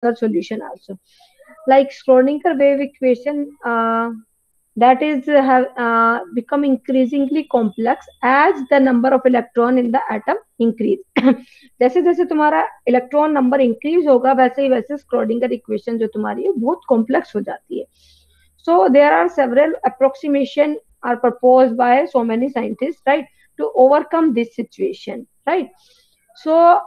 solution also. Like Schrodinger wave equation, that is have become increasingly complex as the number of electron in the atom increase. जैसे जैसे तुम्हारा electron number increase होगा वैसे ही वैसे Schrödinger equation जो तुम्हारी है बहुत कॉम्प्लेक्स हो जाती है. So there are several approximation are proposed by so many scientists, right, to overcome this situation, right? So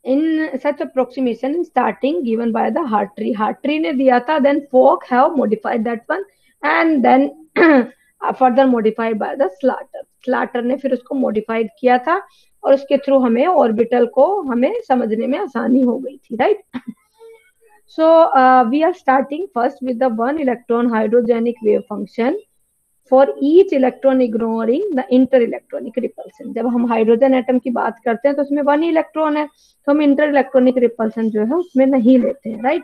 in such approximation starting given by the Hartree ने दिया था, then Fock have modified that one and then further modified by the Slater ने फिर उसको modified किया था और उसके थ्रू हमें ऑर्बिटल को हमें समझने में आसानी हो गई थी, right? So we are starting first with the one electron hydrogenic wave function for each electron ignoring the inter-electronic repulsion. जब हम हाइड्रोजन एटम की बात करते हैं तो उसमें वन इलेक्ट्रॉन है तो हम इंटर इलेक्ट्रॉनिक रिपल्सन जो है उसमें नहीं लेते हैं, right?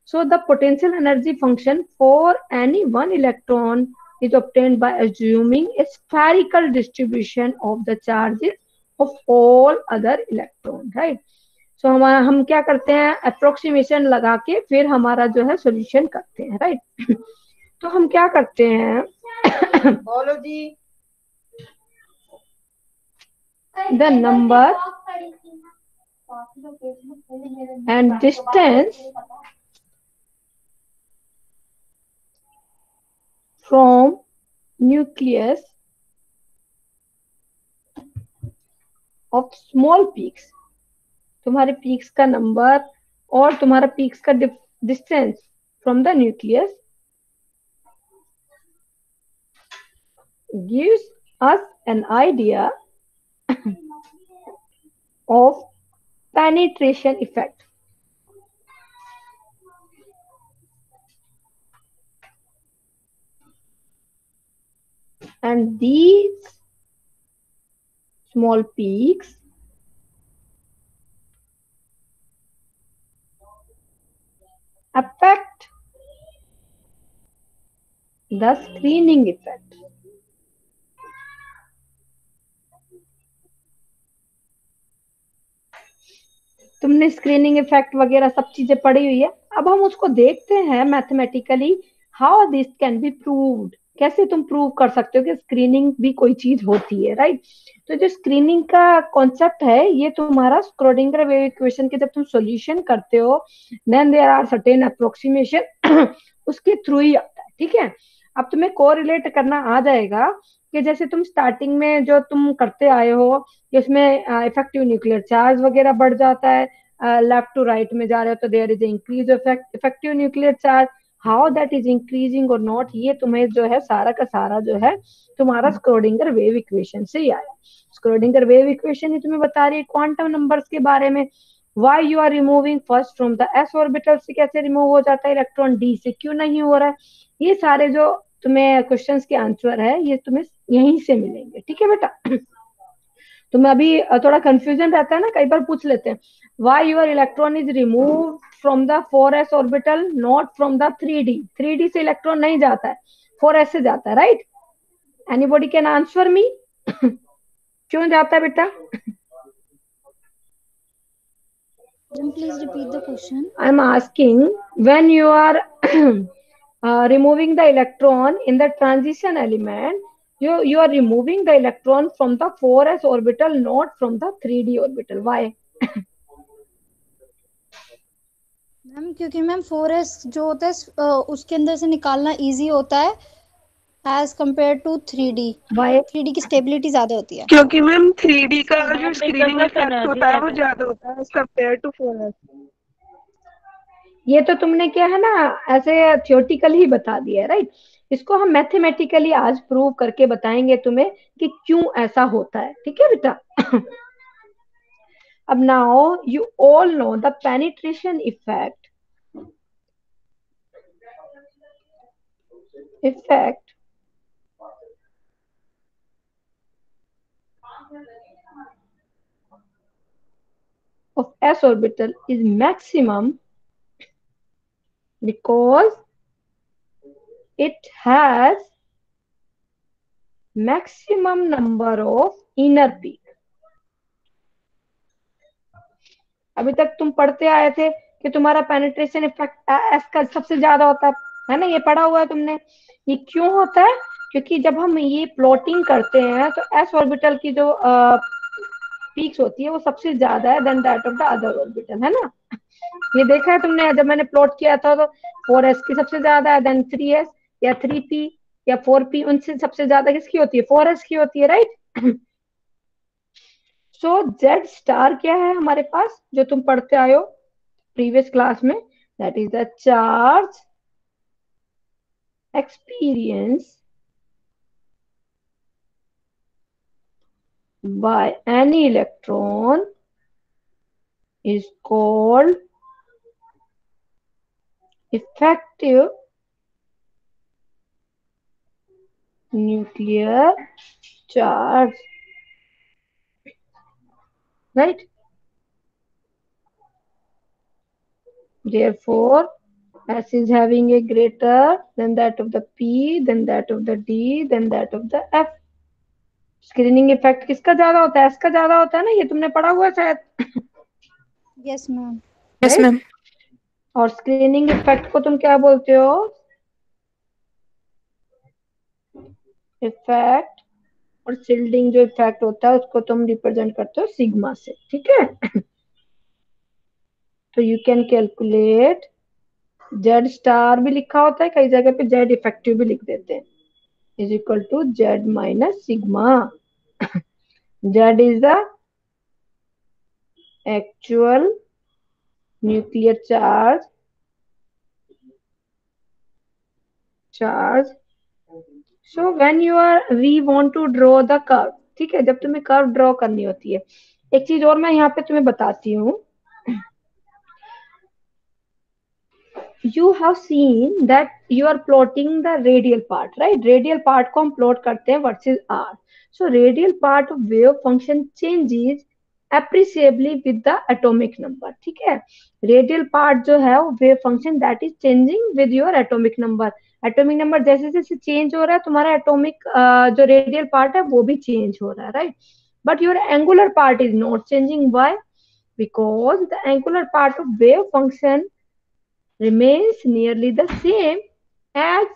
So the potential energy function for any one electron is obtained by assuming a spherical distribution of the charges of all other electrons, right? So हम क्या करते हैं, अप्रोक्सीमेशन लगा के फिर हमारा जो है सॉल्यूशन करते हैं, राइट? तो हम क्या करते हैं, the number and distance from nucleus of small peaks, तुम्हारे पीक्स का नंबर और तुम्हारा पीक्स का distance from the nucleus gives us an idea of penetration effect. And these small peaks affect the screening effect. तुमने screening effect वगैरह सब चीजें पढ़ी हुई है. अब हम उसको देखते हैं mathematically how this can be proved, कैसे तुम प्रूव कर सकते हो कि स्क्रीनिंग भी कोई चीज होती है, राइट? तो जो स्क्रीनिंग का कॉन्सेप्ट है ये तुम्हारा स्क्रोडिंगर वेव इक्वेशन के जब तुम सॉल्यूशन करते हो then there are certain approximation उसके थ्रू ही आता है, ठीक है? अब तुम्हें कोरिलेट करना आ जाएगा कि जैसे तुम स्टार्टिंग में जो तुम करते आए हो कि उसमें इफेक्टिव न्यूक्लियर चार्ज वगैरह बढ़ जाता है, लेफ्ट टू राइट में जा रहे हो तो there is increase effective nuclear charge, how that is increasing और नॉट, ये तुम्हें जो है सारा का सारा जो है तुम्हारा स्क्रोडिंगर वेव इक्वेशन से ही आया. स्क्रोडिंगर वेव इक्वेशन ही तुम्हें बता रही है क्वांटम नंबर्स के बारे में. Why you are removing first from the s orbital से कैसे रिमूव हो जाता है इलेक्ट्रॉन, डी से क्यों नहीं हो रहा है, ये सारे जो तुम्हें क्वेश्चंस के आंसर है ये तुम्हें यहीं से मिलेंगे, ठीक है बेटा? तुम्हें अभी थोड़ा कंफ्यूजन रहता है ना, कई बार पूछ लेते हैं why your electron is removed from the 4s orbital not from the 3d. 3d से इलेक्ट्रॉन नहीं जाता है, 4s से जाता है, right? Anybody can answer me क्यों जाता है बेटा? Please repeat the question. I am asking when you are removing the electron in the transition element, you are removing the electron from the 4s orbital not from the 3d orbital. Why? Ma'am क्योंकि ma'am 4s जो होता है उसके अंदर से निकालना easy होता है as compare to 3D. Why? 3D की स्टेबिलिटी ज्यादा होती है क्योंकि मैम 3D का जो स्क्रीनिंग इफेक्ट होता है वो ज्यादा होता है एज कम्पेयर टू 4s. ये तो तुमने क्या है ना ऐसे थियोटिकली ही बता दिया है, राइट? इसको हम मैथमेटिकली आज प्रूव करके बताएंगे तुम्हें कि क्यों ऐसा होता है, ठीक है बेटा? अब now you all know the penetration effect of s orbital is maximum because it has maximum number of inner peak. अभी तक तुम पढ़ते आए थे कि तुम्हारा पेनिट्रेशन इफेक्ट एस का सबसे ज्यादा होता है ना, ये पढ़ा हुआ है तुमने। ये क्यों होता है? क्योंकि जब हम ये प्लॉटिंग करते हैं तो एस ऑर्बिटल की जो पीक्स होती है वो सबसे ज्यादा है then that of the other orbital, है ना। ये देखा है तुमने जब मैंने प्लॉट किया था, तो 4s की सबसे ज्यादा है, देन 3s या 3p या 4p, उनसे सबसे ज्यादा किसकी होती है? 4s की होती है, राइट। सो जेड स्टार क्या है हमारे पास, जो तुम पढ़ते आए हो प्रीवियस क्लास में, that is the charge experience by any electron is called effective nuclear charge, right? Therefore, S is having a greater than that of the P, then that of the D, then that of the F. Screening effect किसका ज्यादा होता है? S का ज्यादा होता है ना, ये तुमने पढ़ा हुआ है शायद। Yes ma'am. Yes ma'am. और स्क्रीनिंग इफेक्ट को तुम क्या बोलते हो? इफेक्ट। और शिल्डिंग जो इफेक्ट होता है उसको तुम रिप्रेजेंट करते हो सिग्मा से, ठीक है। तो you can calculate, Z star भी लिखा होता है कई जगह पे, जेड इफेक्टिव भी लिख देते हैं, is equal to Z minus sigma. Z is the actual nuclear charge. So when you are we want to draw the curve, ठीक है, जब तुम्हें कर्व ड्रॉ करनी होती है, एक चीज और मैं यहाँ पे तुम्हें बताती हूँ। You have seen that you are plotting the radial part, right? Radial part को हम plot करते हैं versus r. So radial part of wave function changes appreciably with the atomic number, ठीक है। radial part जो है वो wave function that is changing with your atomic number. atomic number जैसे जैसे change हो रहा है तुम्हारा atomic जो radial part है वो भी change हो रहा है, right? But your angular part is not changing. Why? Because the angular part of wave function remains nearly the same as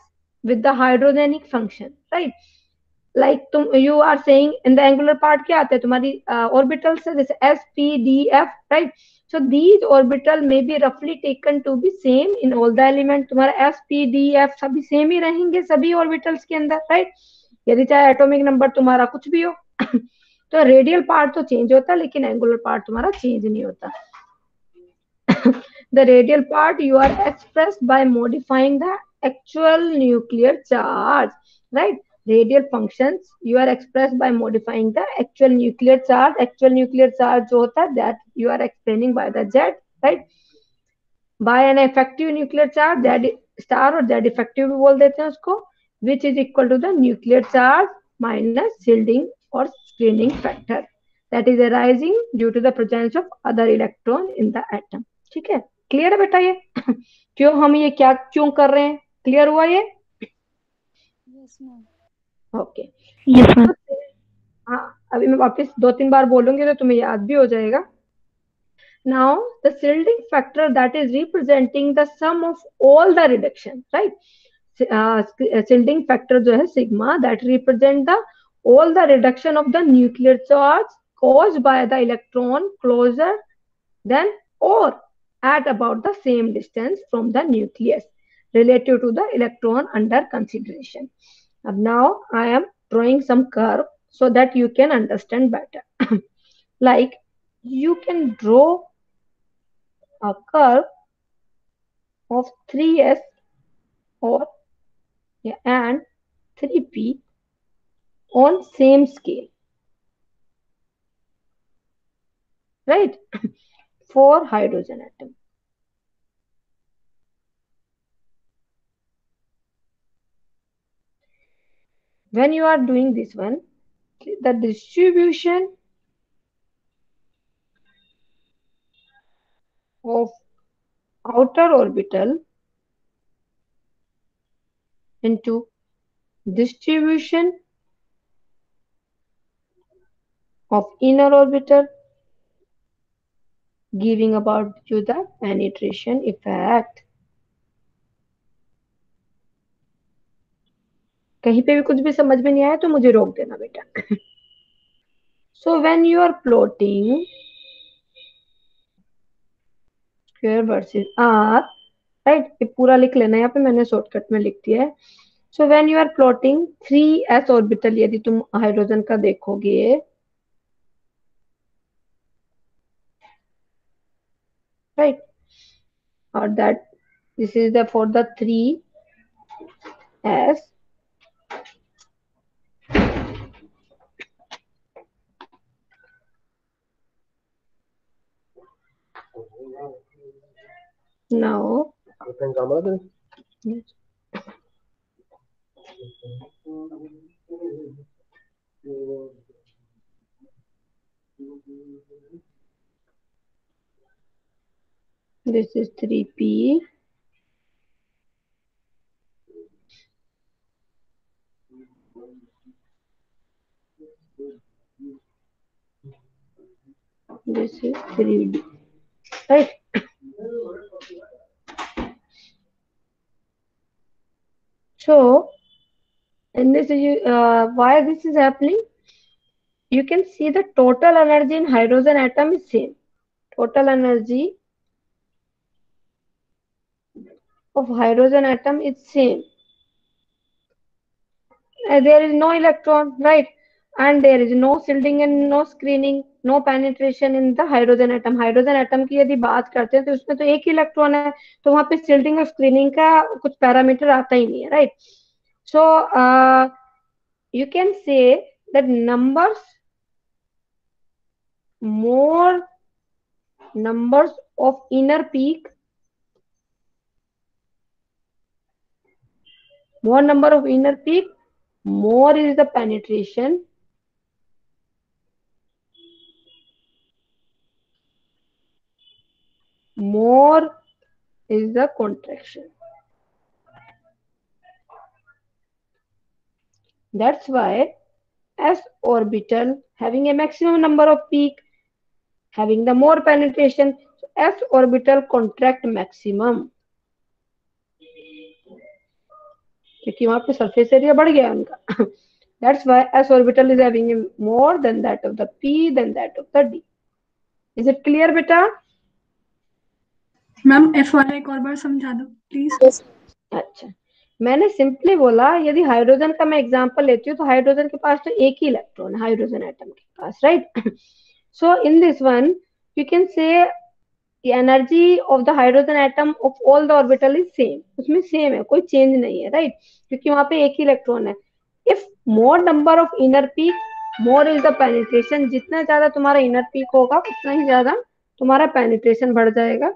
with the hydrogenic function, right? Like you are saying in the angular part क्या आता है तुम्हारी orbitals है, जैसे s p d f, right? So these orbital may be roughly taken to be same in all the element. तुम्हारा s p d f सभी same ही रहेंगे सभी orbitals के अंदर, right? यदि चाहे एटॉमिक नंबर तुम्हारा कुछ भी हो। तो रेडियल पार्ट तो चेंज होता है लेकिन एंगुलर पार्ट तुम्हारा चेंज नहीं होता। The radial part you are expressed by modifying the actual nuclear charge, right? Radial functions you are expressed by modifying the actual nuclear charge. Actual nuclear charge जो होता है that you are explaining by the Z, right? By an effective nuclear charge, Z star और Z effective भी बोल देते हैं उसको, which is equal to the nuclear charge minus shielding or screening factor that is arising due to the presence of other electron in the atom. ठीक है, clear है बेटा ये? क्यों हम ये क्या क्यों कर रहे हैं, क्लियर हुआ ये? Yes ma'am. Okay. Yes ma'am. हाँ, अभी मैं वापस 2-3 बार बोलूंगी तो तुम्हें याद भी हो जाएगा। Now the shielding factor that is representing the sum of all the reduction, right? Shielding factor जो है sigma that represent the all the reduction of the nuclear charge caused by the electron closer than or at about the same distance from the nucleus relative to the electron under consideration. Now I am drawing some curve so that you can understand better. Like you can draw a curve of 3s or and 3p on same scale, right? For hydrogen atom. When you are doing this one, the distribution of outer orbital into distribution of inner orbital giving about you the penetration effect. कहीं पे भी कुछ भी समझ में नहीं आया तो मुझे रोक देना बेटा. So when you are plotting square versus R, right, ये पूरा लिख लेना, यहाँ पे मैंने शॉर्टकट में लिख दिया है. So when you are plotting 3s orbital, यदि तुम हाइड्रोजन का देखोगे, right, or that this is the for the 3s. Now this is 3p. This is 3d, right? So in this, why this is happening? You can see the total energy in hydrogen atom is same. Total energy of hydrogen atom is same. There is no electron, right? And there is no shielding and no screening, no penetration in the hydrogen atom. Hydrogen atom की यदि बात करते हैं तो उसमें तो एक ही इलेक्ट्रॉन है, तो वहां पे shielding और screening का कुछ पैरामीटर आता ही नहीं है, right? So you can say that more numbers of inner peak, more number of inner peak, more is the penetration, more is the contraction. That's why s orbital having a maximum number of peak, having the more penetration, so s orbital contract maximum, क्योंकि वहां पे surface area बढ़ गया उनका. That's why s orbital is having more than that of the p than that of the d. Is it clear बेटा? Ma'am F वाला एक और बार समझा दो प्लीज. अच्छा, मैंने सिंपली बोला यदि हाइड्रोजन का मैं एग्जांपल लेती हूँ तो हाइड्रोजन के पास तो एक ही इलेक्ट्रॉन है हाइड्रोजन एटम के पास, right? So in this one you can say energy of the hydrogen atom of all the orbital is same, उसमें सेम है, कोई चेंज नहीं है, राइट? क्योंकि वहां पे एक ही इलेक्ट्रॉन है. If more number of inner peak, more is the penetration. जितना ज्यादा तुम्हारा इनर पीक होगा उतना ही ज्यादा तुम्हारा पेनिट्रेशन बढ़ जाएगा.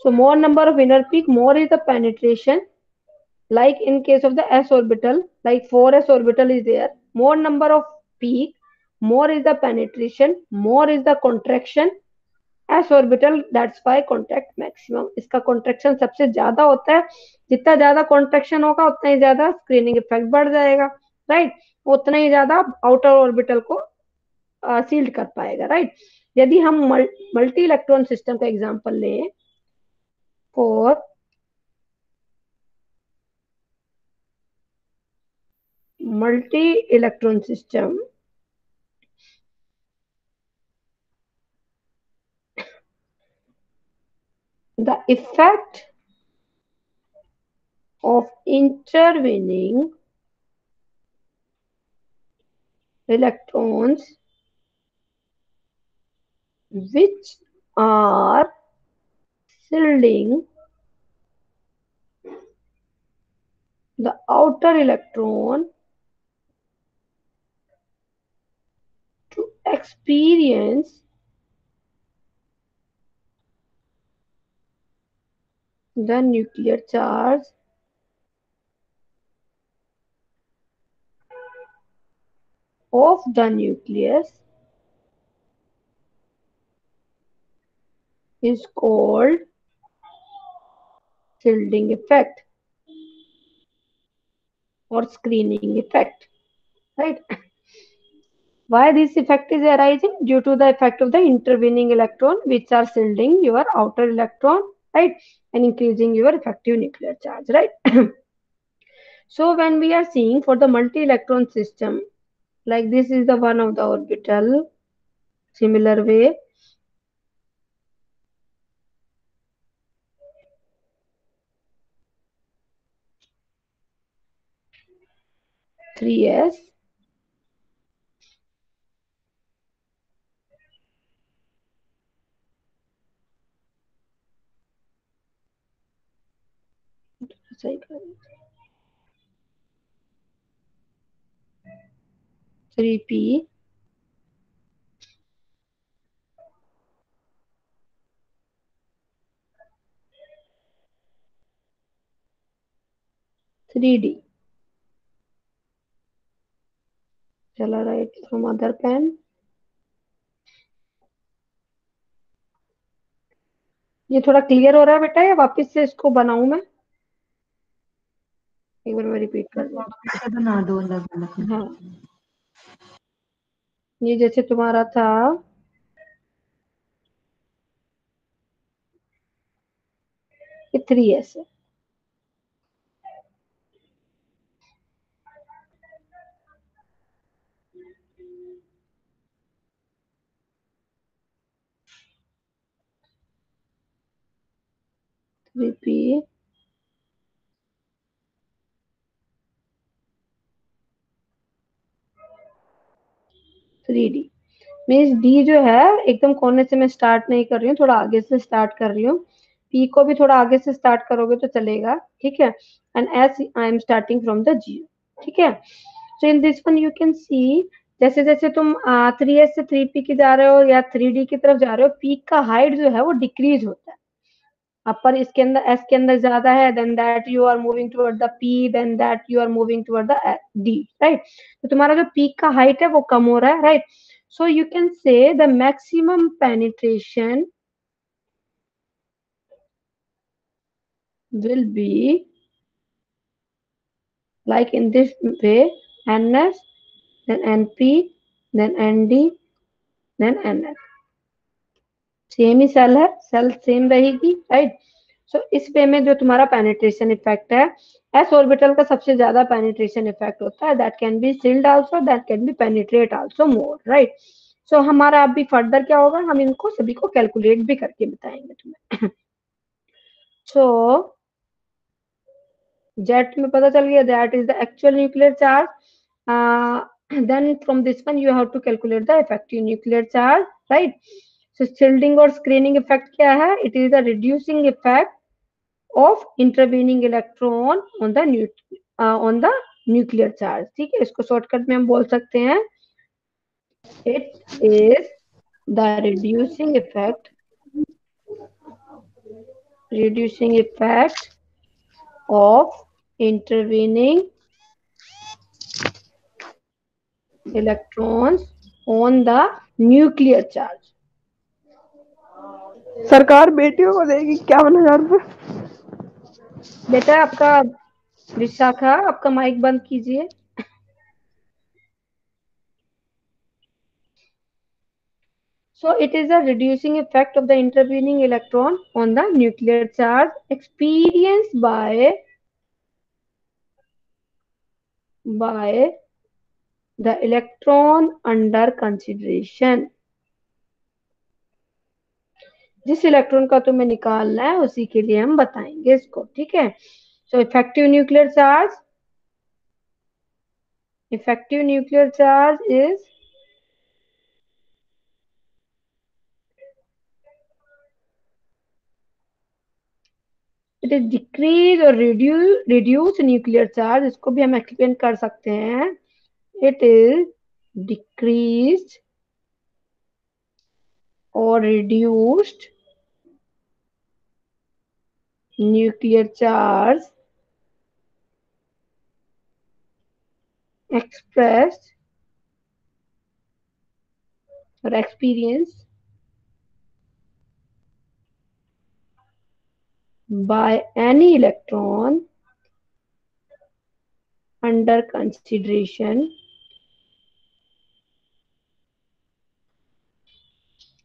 So more number of inner peak, more is the penetration. Like in case of the s orbital, like 4s orbital is there, more number of peak, more is the penetration, more is the contraction. s orbital, that's why contract maximum. इसका contraction सबसे ज्यादा होता है. जितना ज्यादा contraction होगा उतना ही ज्यादा screening effect बढ़ जाएगा, right? उतना ही ज्यादा outer orbital को सील्ड कर पाएगा, राइट? यदि हम मल्टी इलेक्ट्रॉन सिस्टम का एग्जांपल लें, for multi-electron system, the effect of intervening electrons which are shielding the outer electron to experience the nuclear charge of the nucleus is called shielding effect or screening effect, right? Why this effect is arising? Due to the effect of the intervening electron, which are shielding your outer electron, right, and increasing your effective nuclear charge, right? So when we are seeing for the multi-electron system, like this is the one of the orbital, similar way, three s, three p, 3d. चला right from other pen. ये थोड़ा clear हो रहा है बेटा, या वापस से इसको बनाऊं मैं? एक बार मैं रिपीट कर दूं. बना दो अलग अलग. हाँ, ये जैसे तुम्हारा था ये 3s है, रिपीट 3d. मीन्स डी जो है एकदम कोने से मैं स्टार्ट नहीं कर रही हूँ, थोड़ा आगे से स्टार्ट कर रही हूँ. पी को भी थोड़ा आगे से स्टार्ट करोगे तो चलेगा, ठीक है. And as I am starting from the जी, ठीक है. So in this one you can see, जैसे जैसे तुम 3s से 3p की जा रहे हो या 3d की तरफ जा रहे हो, पीक का हाइट जो है वो डिक्रीज होता है. अपर इसके अंदर एस के अंदर ज्यादा है, then that you are moving toward the P, then that you are moving toward the D, right. तो तुम्हारा जो पीक का हाइट है वो कम हो रहा है, राइट. सो यू कैन से the maximum penetration will be like in this way, ns, then np, then nd, then ns. Same ही सेल है, सेल सेम रहेगी, राइट. सो इस वे में जो तुम्हारा पेनिट्रेशन इफेक्ट है, एस ऑर्बिटल का सबसे ज्यादा पेनिट्रेशन इफेक्ट होता है. That can be shield also, that can be penetrate also more, right. So हमारा अभी फर्दर क्या होगा, हम इनको सभी को कैलकुलेट भी करके बताएंगे तुम्हें. सो जेट में पता चल गया that is the actual nuclear charge. Then from this one you have to calculate the effective nuclear charge, right. So shielding और स्क्रीनिंग इफेक्ट क्या है? It is the reducing effect of intervening electron on the nuclear charge, ठीक है. इसको shortcut में हम बोल सकते हैं, it is the reducing effect of intervening electrons on the nuclear charge. सरकार बेटियों को देगी 51,000 रुपए. बेटा आपका विशाखा, आपका माइक बंद कीजिए. So it is a reducing effect of the intervening electron on the nuclear charge experienced by the electron under consideration. जिस इलेक्ट्रॉन का तुम्हें निकालना है उसी के लिए हम बताएंगे इसको, ठीक है. So effective nuclear charge is it is decrease और रिड्यूस न्यूक्लियर चार्ज. इसको भी हम एक्सप्लेन कर सकते हैं. इट इज डिक्रीज और reduced nuclear charge expressed or experienced by any electron under consideration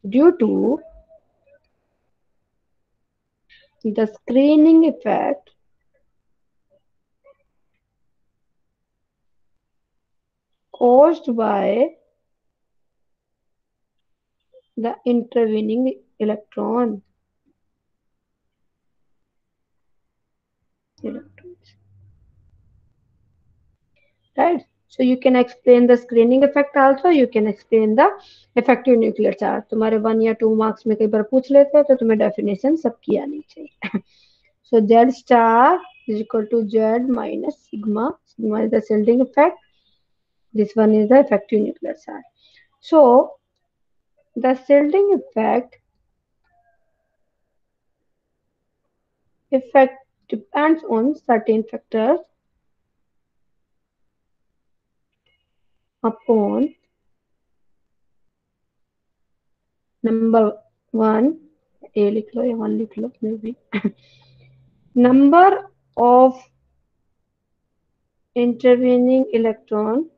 due to the screening effect caused by the intervening electrons. Right? So you can explain the screening effect also, you can explain the effective nuclear charge. तुम्हारे 1 या 2 marks में कई बार पूछ लेते हैं तो तुम्हें definition सबकी आनी चाहिए. So Z star is equal to Z minus sigma. Sigma is the shielding effect. This one is the effective nuclear charge. So the shielding effect depends on certain factors upon number 1, A लिख लो या 1 लिख लो maybe, number of intervening electron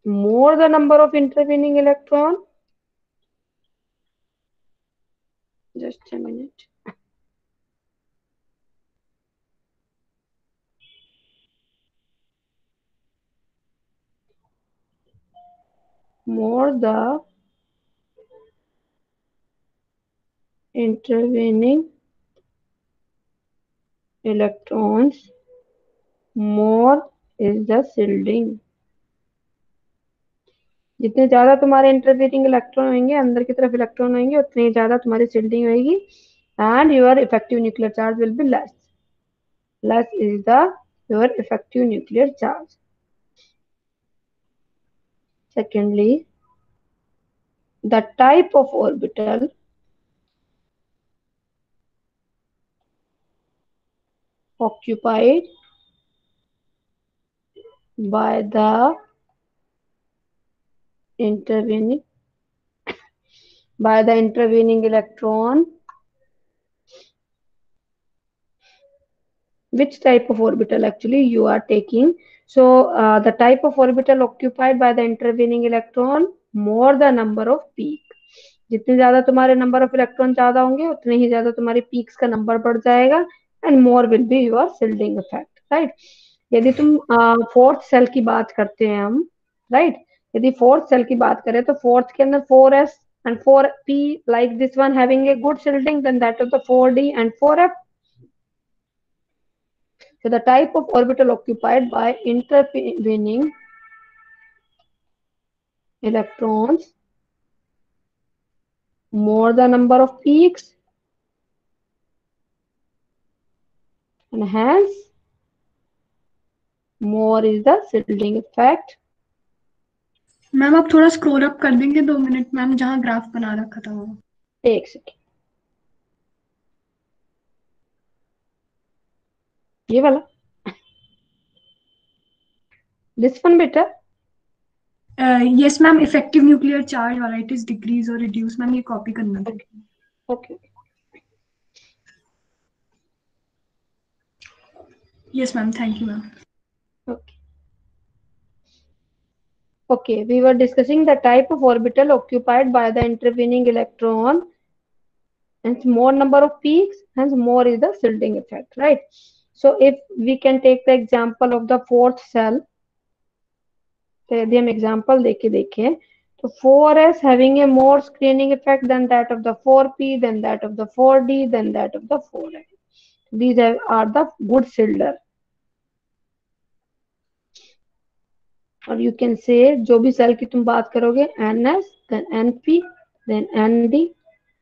more the number of intervening electron, just a minute, more the intervening electrons, more is the shielding. जितने ज्यादा तुम्हारे intervening electron होंगे, अंदर की तरफ इलेक्ट्रॉन होंगे, उतनी ज्यादा तुम्हारी शील्डिंग होगी and your effective nuclear charge will be less. Less is your effective nuclear charge. Secondly, the type of orbital occupied by the intervening electron. Which type of orbital actually you are taking? So the type of orbital occupied by the intervening electron more the number of peak. जितने ज्यादा तुम्हारे number of electron ज्यादा होंगे उतने ही ज्यादा तुम्हारे peaks का number बढ़ जाएगा and more will be your shielding effect. Right? यदि तुम फोर्थ सेल की बात करते हैं हम, राइट, यदि फोर्थ सेल की बात करें तो फोर्थ के अंदर 4s and 4p like this one having a good shielding, then that of the 4d and 4f. So the type of orbital occupied by intervening electrons more the number of peaks and hence more is the shielding effect. Ma'am आप थोड़ा scroll up कर देंगे 2 minute ma'am, जहाँ graph बना रखा था वो. एक सेकेंड, ये वाला, दिस वन बेटा. Yes ma'am, effective nuclear charge वाला, इट इज डिक्रीज और रिड्यूस. मैम ये कॉपी करना था. Okay. Yes ma'am, thank you ma'am. Okay. Okay, we were discussing the type of orbital occupied by the intervening electron, and more number of peaks, hence more is the shielding effect, right? So if we can take the example of the fourth cell, तो यदि हम example देखें तो 4s having a more screening effect than that of the 4p, then that of the 4d, then that of the 4f. These are the good shielder. और you can say जो भी cell की तुम बात करोगे, ns, then np, then nd,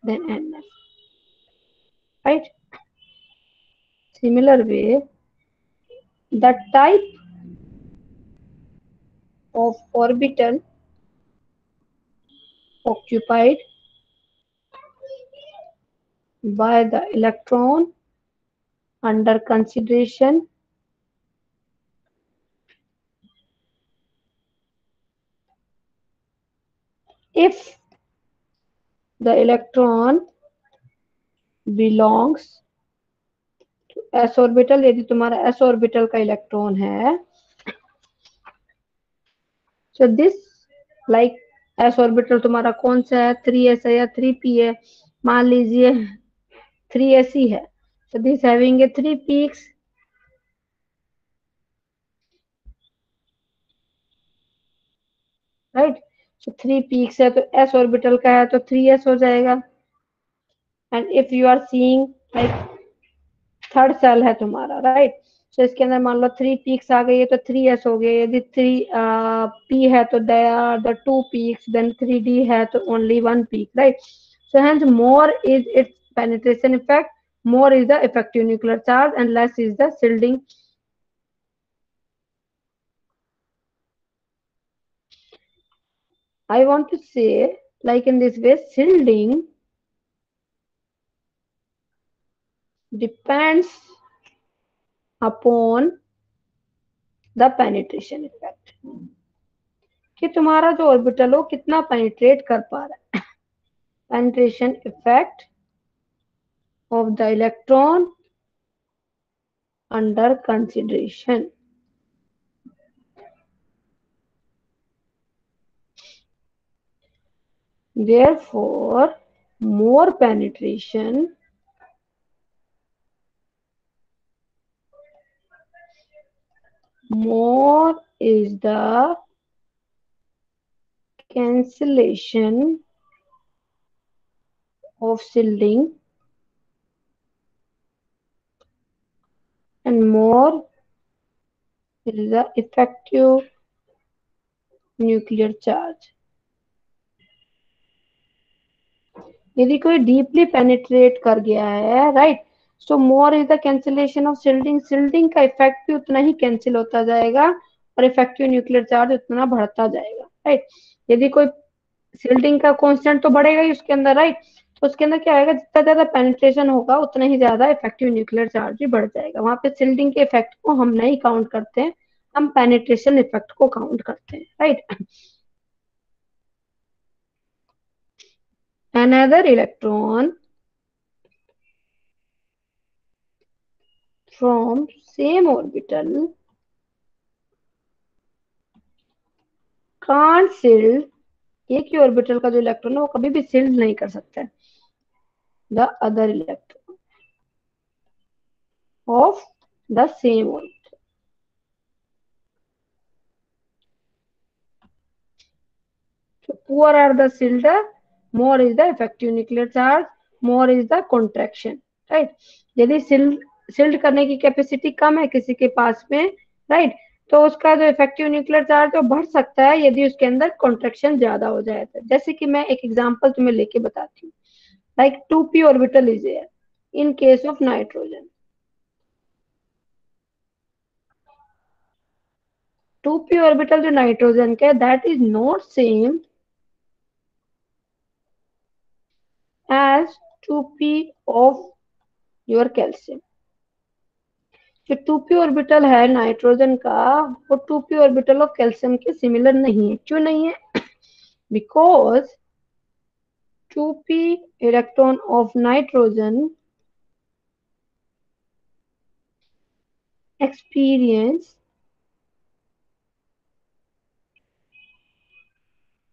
then nf, right? Similar way, the type of orbital occupied by the electron under consideration if the electron belongs to s orbital, यदि तुम्हारा s orbital का electron है, so this like s orbital तुम्हारा कौन सा है, 3s है या 3p है, मान लीजिए 3s ही है, so this having a 3 peaks, right, so 3 peaks है तो s orbital का है तो 3s हो जाएगा, and if you are seeing like third cell है तुम्हारा, राइट, so इसके अंदर मान लो 3 peaks आ गई है तो 3s हो गए, यदि 3p है तो there are the 2 peaks, then 3d है तो only 1 peak, right, so hence more is its penetration effect, more is the effective nuclear charge and less is the shielding. I want to say like in this way, shielding depends upon the penetration effect, कि तुम्हारा जो orbital हो कितना penetrate कर पा रहा है, penetration effect of the electron under consideration. Therefore, more penetration more is the cancellation of shielding and more is the effective nuclear charge. यदि कोई डीपली पेनिट्रेट कर गया है, right, so more is the cancellation of shielding, shielding का effect भी उतना ही cancel होता जाएगा और इफेक्टिव न्यूक्लियर चार्ज उतना बढ़ता जाएगा, राइट, यदि कोई शिल्डिंग का कांस्टेंट तो बढ़ेगा ही उसके अंदर, राइट, तो उसके अंदर क्या आएगा, जितना ज्यादा पेनिट्रेशन होगा उतना ही ज्यादा इफेक्टिव न्यूक्लियर चार्ज भी बढ़ जाएगा, वहां पे शिल्डिंग के इफेक्ट को हम नहीं काउंट करते हैं, हम पेनिट्रेशन इफेक्ट को काउंट करते हैं, right. Another electron from same orbital can't shield, एक ही ऑर्बिटल का जो इलेक्ट्रॉन है वो कभी भी शिल्ड नहीं कर सकता है the other electron of the same orbital. So poor are the shielder, more is the effective nuclear charge, more is the contraction, right. यदि शिल्ड करने की कैपेसिटी कम है किसी के पास में, राइट, तो उसका जो इफेक्टिव न्यूक्लियर चार्ज वो बढ़ सकता है यदि उसके अंदर कॉन्ट्रैक्शन ज्यादा हो जाए तो, जैसे कि मैं एक एग्जांपल तुम्हें लेके बताती हूँ, like 2p orbital is there in case of nitrogen, 2p orbital जो नाइट्रोजन का है that is not same as 2p of your calcium. जो 2p ऑर्बिटल है नाइट्रोजन का वो 2p ऑर्बिटल ऑफ कैल्शियम के सिमिलर नहीं है, क्यों नहीं है, because 2p electron of nitrogen experience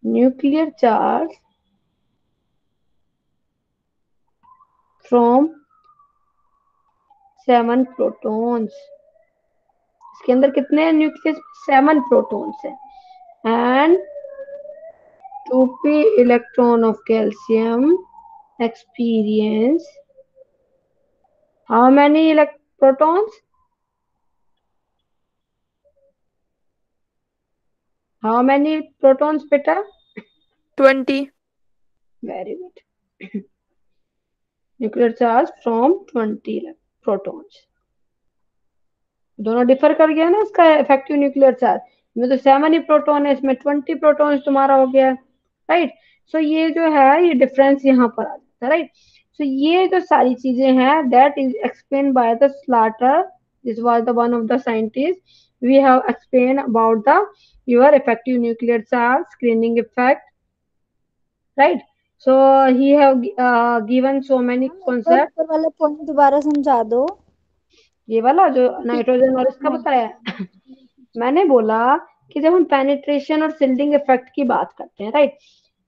nuclear charge from 7 protons. इसके अंदर कितने न्यूक्लियस, 7 प्रोटॉन्स है, and 2p electron of calcium experience how many protons, how many protons beta, 20. very good. nuclear charge from 20 protons. दोनों differ कर गया ना इसका effective nuclear charge, में तो 7 ही प्रोटॉन है, इसमें 20 प्रोटॉन तुम्हारा हो गया, राइट, सो ये जो है ये डिफरेंस यहाँ पर आ जाता है, राइट, सो ये जो सारी चीजें हैं that is explain by the Slater, this was the one of the scientist, we have explain about the your effective nuclear charge screening effect, right, So he have given so many concepts. ऊपर वाला point दोबारा समझा दो। ये वाला जो nitrogen और इसका बताया मैंने बोला कि जब हम पेनिट्रेशन और सिल्डिंग इफेक्ट की बात करते हैं, right,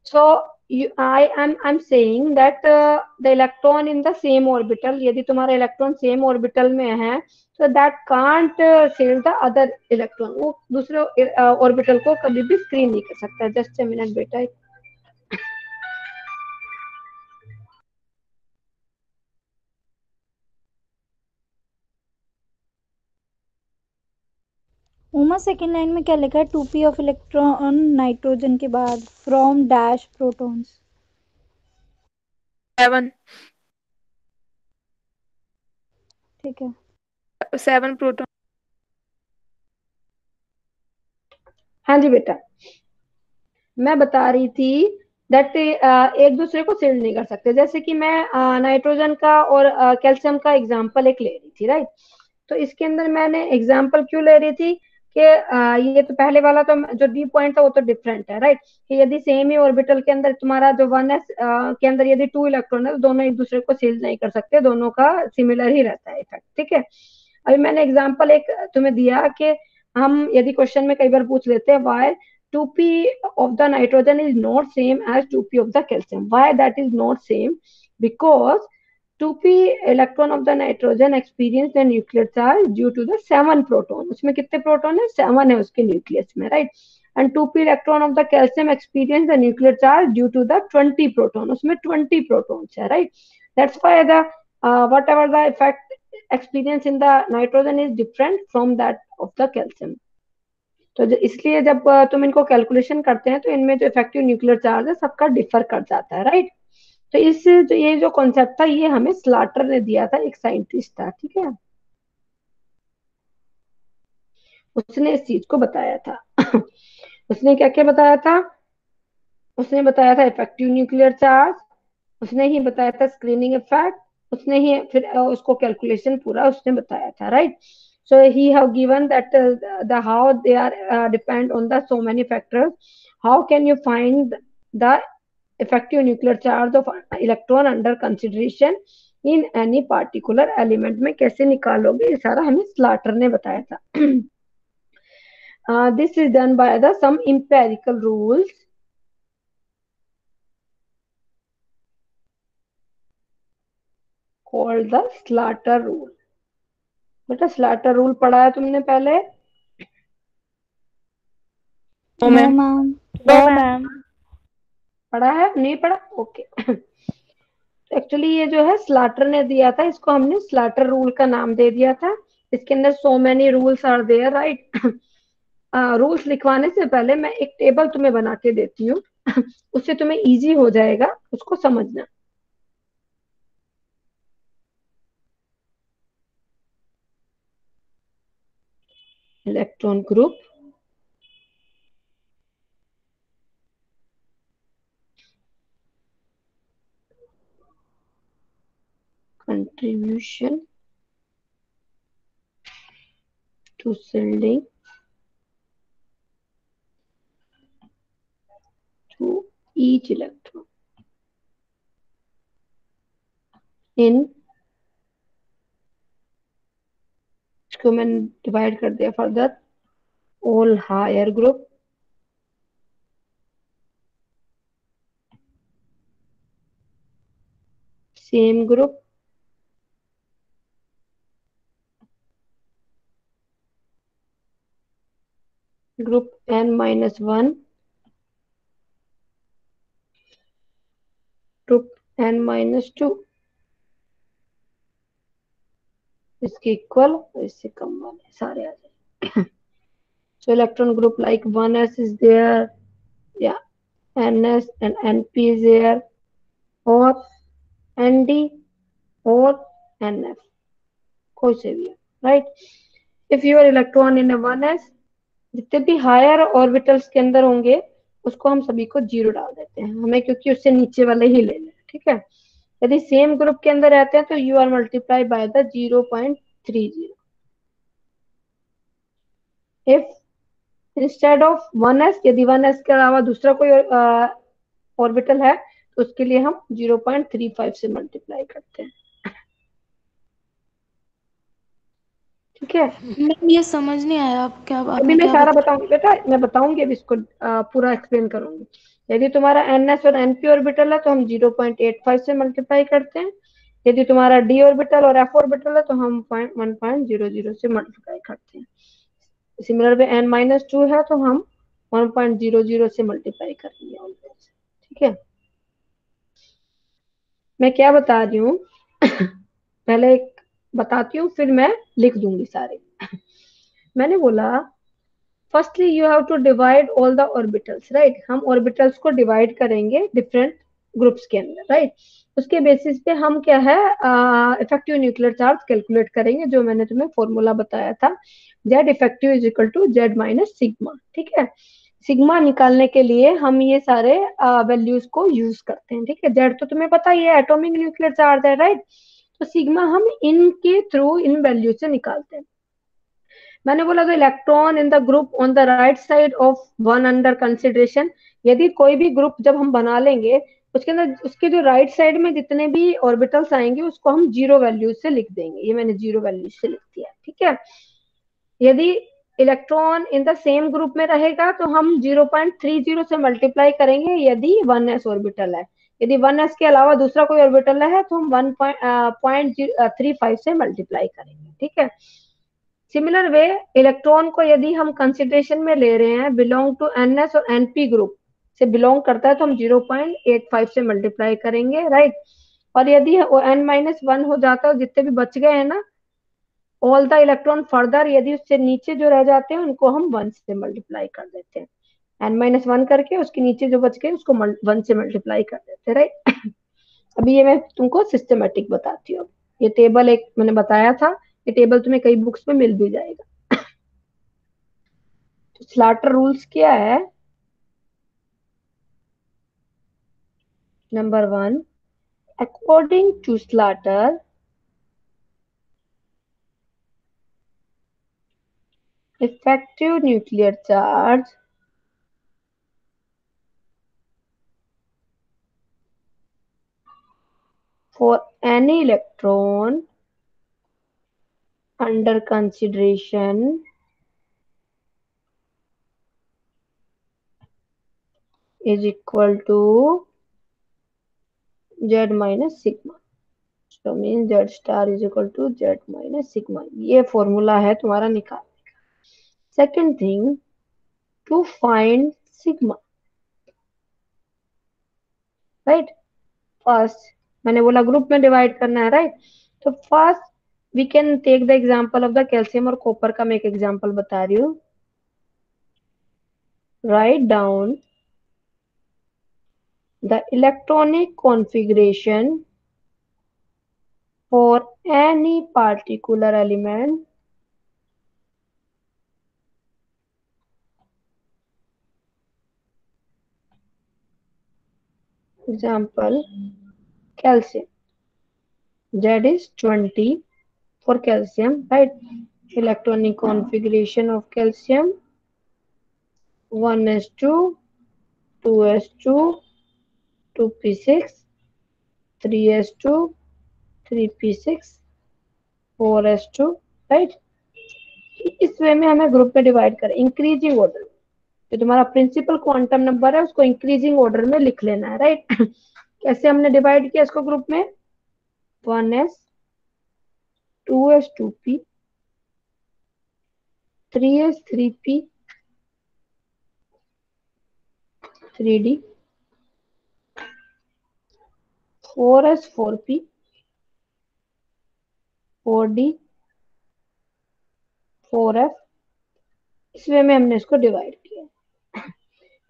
so I'm saying that the electron in the same orbital, यदि तुम्हारा इलेक्ट्रॉन सेम ऑर्बिटल में है तो that can't shield the other electron, वो दूसरे ऑर्बिटल को कभी भी स्क्रीन नहीं कर सकता। जस्ट ए मिनट बेटा। उमा सेकंड लाइन में क्या लिखा है? 2p ऑफ इलेक्ट्रॉन नाइट्रोजन के बाद फ्रॉम डैश प्रोटॉन्स। 7 ठीक है। 7 प्रोटॉन। हाँ जी बेटा, मैं बता रही थी दैट एक दूसरे को सील्ड नहीं कर सकते। जैसे कि मैं नाइट्रोजन का और कैल्शियम का एग्जांपल एक ले रही थी, राइट। तो इसके अंदर मैंने एग्जांपल क्यों ले रही थी कि ये तो पहले वाला तो जो डी पॉइंट था वो तो डिफरेंट है, राइट, कि यदि सेम ही ऑर्बिटल के अंदर तुम्हारा जो 1s के अंदर यदि 2 इलेक्ट्रॉन है तो दोनों एक दूसरे को सील नहीं कर सकते, दोनों का सिमिलर ही रहता है इफेक्ट, ठीक है। अभी मैंने एग्जाम्पल एक तुम्हें दिया कि हम यदि क्वेश्चन में कई बार पूछ लेते हैं Y 2p of the nitrogen is not same as 2p of the calcium. Why that is not same? Because 2p electron of the nitrogen experience the nuclear charge due to the 7 proton. उसमें कितने proton है? 7 है उसके nucleus में, right. And 2p electron of the calcium experience the nuclear charge due to the 20 proton. उसमें 20 protons है, right. That's why the whatever the effect experience in the nitrogen is different from that of the calcium. तो इसलिए जब तुम इनको calculation करते हैं तो इनमें जो इफेक्टिव न्यूक्लियर चार्ज है सबका डिफर कर जाता है, राइट। तो इस जो ये जो कॉन्सेप्ट था ये हमें स्लाटर ने दिया था, एक साइंटिस्ट था, ठीक है, उसने इस चीज को बताया था। उसने क्या क्या बताया था? उसने बताया था इफेक्टिव न्यूक्लियर चार्ज, उसने ही बताया था स्क्रीनिंग इफेक्ट, उसने ही फिर उसको कैलकुलेशन पूरा उसने बताया था, right. So he have given that the how they are depend on the so many factors. How can you find the effective nuclear charge of electron under consideration in any particular element? में कैसे निकालोगे ये सारा हमें slaughter ने बताया था। This is done by the some empirical rules called the Slater rule. बेटा स्लाटर रूल पढ़ा है तुमने पहले? No ma'am. पढ़ा है? नहीं पढ़ा? ओके। एक्चुअली ये जो है स्लाटर ने दिया था, इसको हमने स्लाटर रूल का नाम दे दिया था। इसके अंदर so many rules are there, right. Rules लिखवाने से पहले मैं एक टेबल तुम्हें बना के देती हूँ। उससे तुम्हें इजी हो जाएगा उसको समझना। Electron group, contribution to shielding to each electron in, इसको मैंने डिवाइड कर दिया further, all higher group, same group, group n-1, group n-2, इसके इक्वल और इससे कम वाले सारे आ जाए। So electron group like 1s is there, yeah, ns and np is there, or nd or nf, कोई से भी, right. If your electron in a 1s, जितने भी हायर ऑर्बिटल्स के अंदर होंगे उसको हम सभी को 0 डाल देते हैं, हमें क्योंकि उससे नीचे वाले ही लेने, ठीक है। यदि सेम ग्रुप के अंदर रहते हैं तो you are multiply by the 0.30। If instead of 1s, यदि 1s के अलावा दूसरा कोई ऑर्बिटल है तो उसके लिए हम 0.35 से मल्टीप्लाई करते हैं। ठीक है, मैम ये समझ नहीं आया आप क्या अभी मैं सारा बताऊंगी बेटा, मैं बताऊंगी अभी इसको पूरा एक्सप्लेन करूंगी। यदि तुम्हारा NS और NP ऑर्बिटल है तो हम 0.85 से मल्टीप्लाई करते हैं। यदि तुम्हारा D ऑर्बिटल और F ऑर्बिटल है तो हम 1.00 से मल्टीप्लाई करते हैं। सिमिलर वे N-2 है तो हम 1.00 से मल्टीप्लाई करेंगे ऑलवेज। ठीक है, मैं क्या बता रही हूँ पहले एक बताती हूँ, फिर मैं लिख दूंगी सारे। मैंने बोला firstly you have to divide all the orbitals, right. हम ऑर्बिटल्स को डिवाइड करेंगे डिफरेंट ग्रुप्स के अंदर, राइट। उसके बेसिस पे हम क्या है इफेक्टिव न्यूक्लियर चार्ज कैलकुलेट करेंगे, जो मैंने तुम्हें फॉर्मूला बताया था, Z effective is equal to Z minus sigma. ठीक है, सिग्मा निकालने के लिए हम ये सारे वैल्यूज को यूज करते हैं। ठीक है, जेड तो तुम्हें पता ही है एटॉमिक न्यूक्लियर चार्ज है, राइट। तो सिग्मा हम इनके थ्रू इन वैल्यू से निकालते हैं। मैंने बोला the electron in the group on the right side of one under consideration, यदि कोई भी ग्रुप जब हम बना लेंगे उसके अंदर उसके जो राइट साइड में जितने भी ऑर्बिटल्स आएंगे उसको हम 0 वैल्यू से लिख देंगे। ये मैंने 0 वैल्यू से लिख दिया। ठीक है, यदि electron in the same group में रहेगा तो हम 0.30 से मल्टीप्लाई करेंगे यदि 1s ऑर्बिटल है। यदि 1s के अलावा दूसरा कोई ऑर्बिटल है तो हम 1.35 से मल्टीप्लाई करेंगे। ठीक है, सिमिलर वे इलेक्ट्रॉन को यदि हम कंसिडरेशन में ले रहे हैं बिलोंग टू NS और NP ग्रुप से बिलोंग करता है तो हम 0.85 से मल्टीप्लाई करेंगे, राइट। और यदि N-1 हो जाता है, जितने भी बच गए हैं ना ऑल द इलेक्ट्रॉन फर्दर, यदि उससे नीचे जो रह जाते हैं उनको हम 1 से मल्टीप्लाई कर देते हैं। N-1 करके उसके नीचे जो बच गए उसको 1 से मल्टीप्लाई कर देते हैं, राइट। अभी ये मैं तुमको सिस्टमेटिक बताती हूँ। ये टेबल एक मैंने बताया था, ये टेबल तुम्हें कई बुक्स में मिल भी जाएगा। तो स्लाटर रूल्स क्या है? Number 1, according to Slater effective nuclear charge for any electron under consideration is equal to z minus sigma. So means z star is equal to z minus sigma. ये formula है तुम्हारा निकालने का। Second thing, to find sigma, right. First मैंने बोला group में divide करना है, राइट। तो first we can take the example of the calcium और कॉपर का मैं एक एग्जांपल बता रही हूँ। Write down the electronic configuration for any particular element example calcium, Z is 20 for calcium, right? Electronic configuration of calcium 1s2 2s2 2p6 3s2 3p6 4s2, right? इस way में हमें ग्रुप में डिवाइड करें increasing order. जो तुम्हारा principal quantum number है उसको increasing order में लिख लेना है, राइट। कैसे हमने डिवाइड किया इसको ग्रुप में? 1s 2s 2p 3s 3p 3d 4s 4p 4d 4f। इस वे में हमने इसको डिवाइड किया।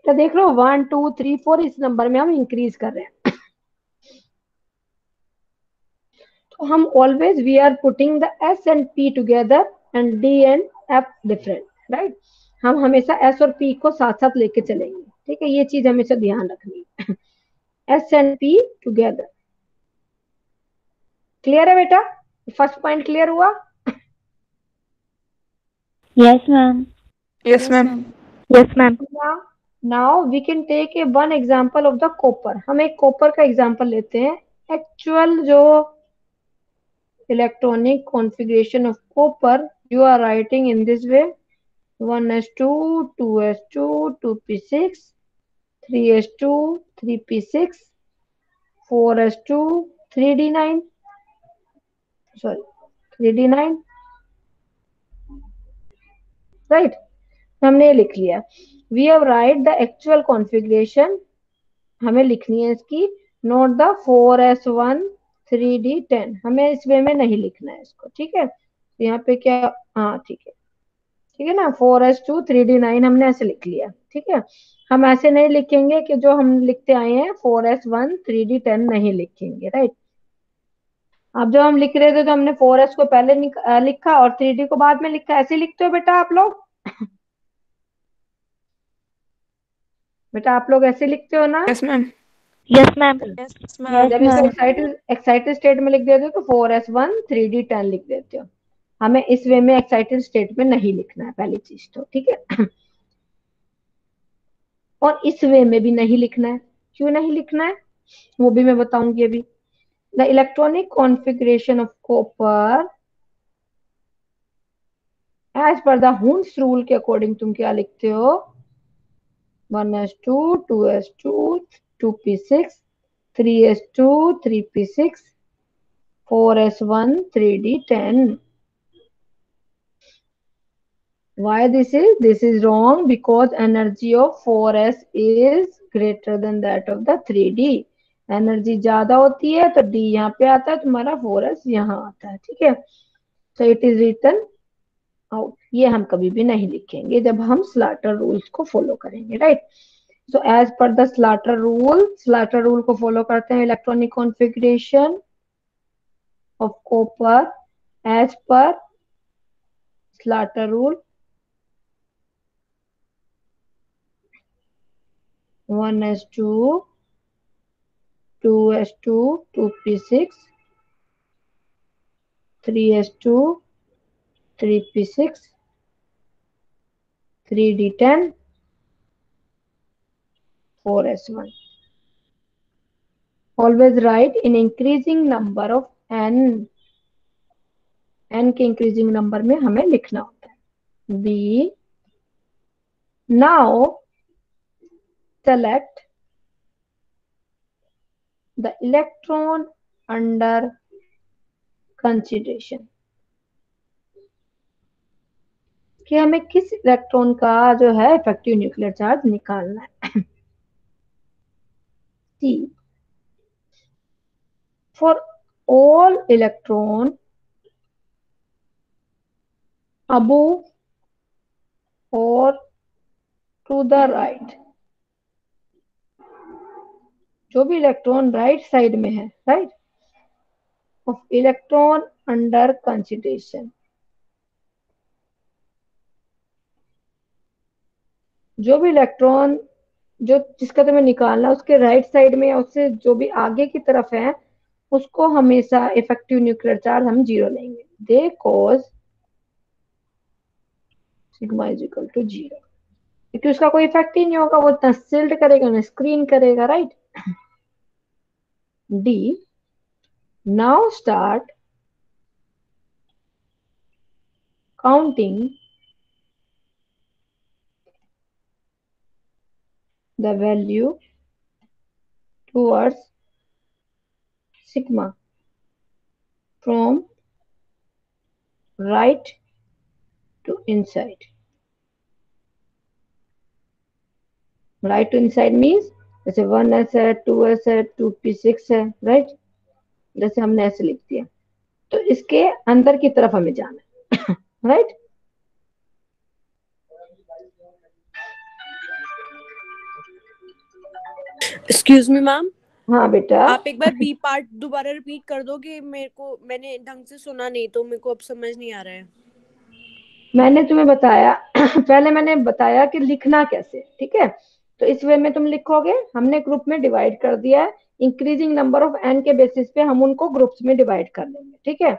तो देख लो 1 2 3 4 इस नंबर में हम इंक्रीज कर रहे हैं। तो हम always we are putting the S and P together and D and F different, right. हम हमेशा S और P को साथ साथ लेके चलेंगे, ठीक है। ये चीज हमेशा ध्यान रखनी है। S and P together. Clear है बेटा? फर्स्ट पॉइंट क्लियर हुआ? Yes ma'am. Yes ma'am. Yes ma'am. Now we can take a one example of the copper. हम एक कॉपर का एग्जांपल लेते हैं। एक्चुअल जो electronic configuration of copper you are writing in this way 1s2 2s2 2p6 3s2 3p6 4s2 3d9 sorry 3d9 right. हमने ये लिख लिया। We have write the actual configuration, हमें लिखनी है इसकी, नोट द 4s1 3d10। हमें इस वे में नहीं लिखना है इसको, ठीक है। तो यहाँ पे क्या, हाँ ठीक है, ठीक है ना, 4s2 3d9 हमने ऐसे लिख लिया, ठीक है। हम ऐसे नहीं लिखेंगे कि जो हम लिखते आए हैं 4s1 3d10 नहीं लिखेंगे, राइट। अब जब हम लिख रहे थे तो हमने 4s को पहले लिखा और 3d को बाद में लिखा, ऐसे लिखते हो बेटा आप लोग? बेटा आप लोग ऐसे लिखते हो ना? Yes ma'am. Yes ma'am. जब इसको एक्साइटेड स्टेट में लिख देते हो तो 4s1 3d10 लिख देते हो। हमें इस वे में एक्साइटेड स्टेट में नहीं लिखना है, पहली चीज तो, ठीक है। और इस वे में भी नहीं लिखना है। क्यों नहीं लिखना है वो भी मैं बताऊंगी अभी। The electronic configuration of copper as per the Hund's rule के अकॉर्डिंग तुम क्या लिखते हो, 1s2 2s2 2p6 3s2 3p6 4s1 3d10। Why this is? This is wrong because energy of 4s is greater than that of the 3d। Energy ज्यादा होती है तो d यहाँ पे आता है, तुम्हारा 4s यहाँ आता है, ठीक है। so it is written out। ये हम कभी भी नहीं लिखेंगे जब हम स्लाटर रूल्स को फॉलो करेंगे, right. So as per the Slater rule को फॉलो करते हैं electronic configuration of copper as per Slater rule 1s2 2s2 2p6 3s2 3p6 3d10 4s1। Always write in increasing number of n। n के increasing number में हमें लिखना होता है। b now select the electron under consideration कि हमें किस electron का जो है इफेक्टिव न्यूक्लियर चार्ज निकालना है। C for all electron above or to the right, जो भी इलेक्ट्रॉन राइट साइड में है, right, of electron under consideration, जो भी इलेक्ट्रॉन जो जिसका तुम्हें निकालना उसके राइट साइड में या उससे जो भी आगे की तरफ है उसको हमेशा इफेक्टिव न्यूक्लियर चार्ज हम 0 लेंगे। Because sigma is equal to 0, क्योंकि उसका कोई इफेक्ट ही नहीं होगा, वो ना शिल्ड करेगा ना स्क्रीन करेगा, right. D now start counting the value towards sigma from right to inside। right to inside means जैसे 1s है 2s है 2p6 है, राइट। जैसे हमने ऐसे लिख दिया तो इसके अंदर की तरफ हमें जाना है, राइट। एक्सक्यूज मी मैम, हाँ बेटा, आप एक बार बी पार्ट दोबारा रिपीट कर दो कि मैंने ढंग से सुना नहीं तो मेरे को अब समझ नहीं आ रहा है। मैंने तुम्हें बताया पहले मैंने बताया कि लिखना कैसे, ठीक है। तो इस वे में तुम लिखोगे, हमने ग्रुप में डिवाइड कर दिया है, इंक्रीजिंग नंबर ऑफ एन के बेसिस पे हम उनको ग्रुप्स में डिवाइड कर लेंगे, ठीक है।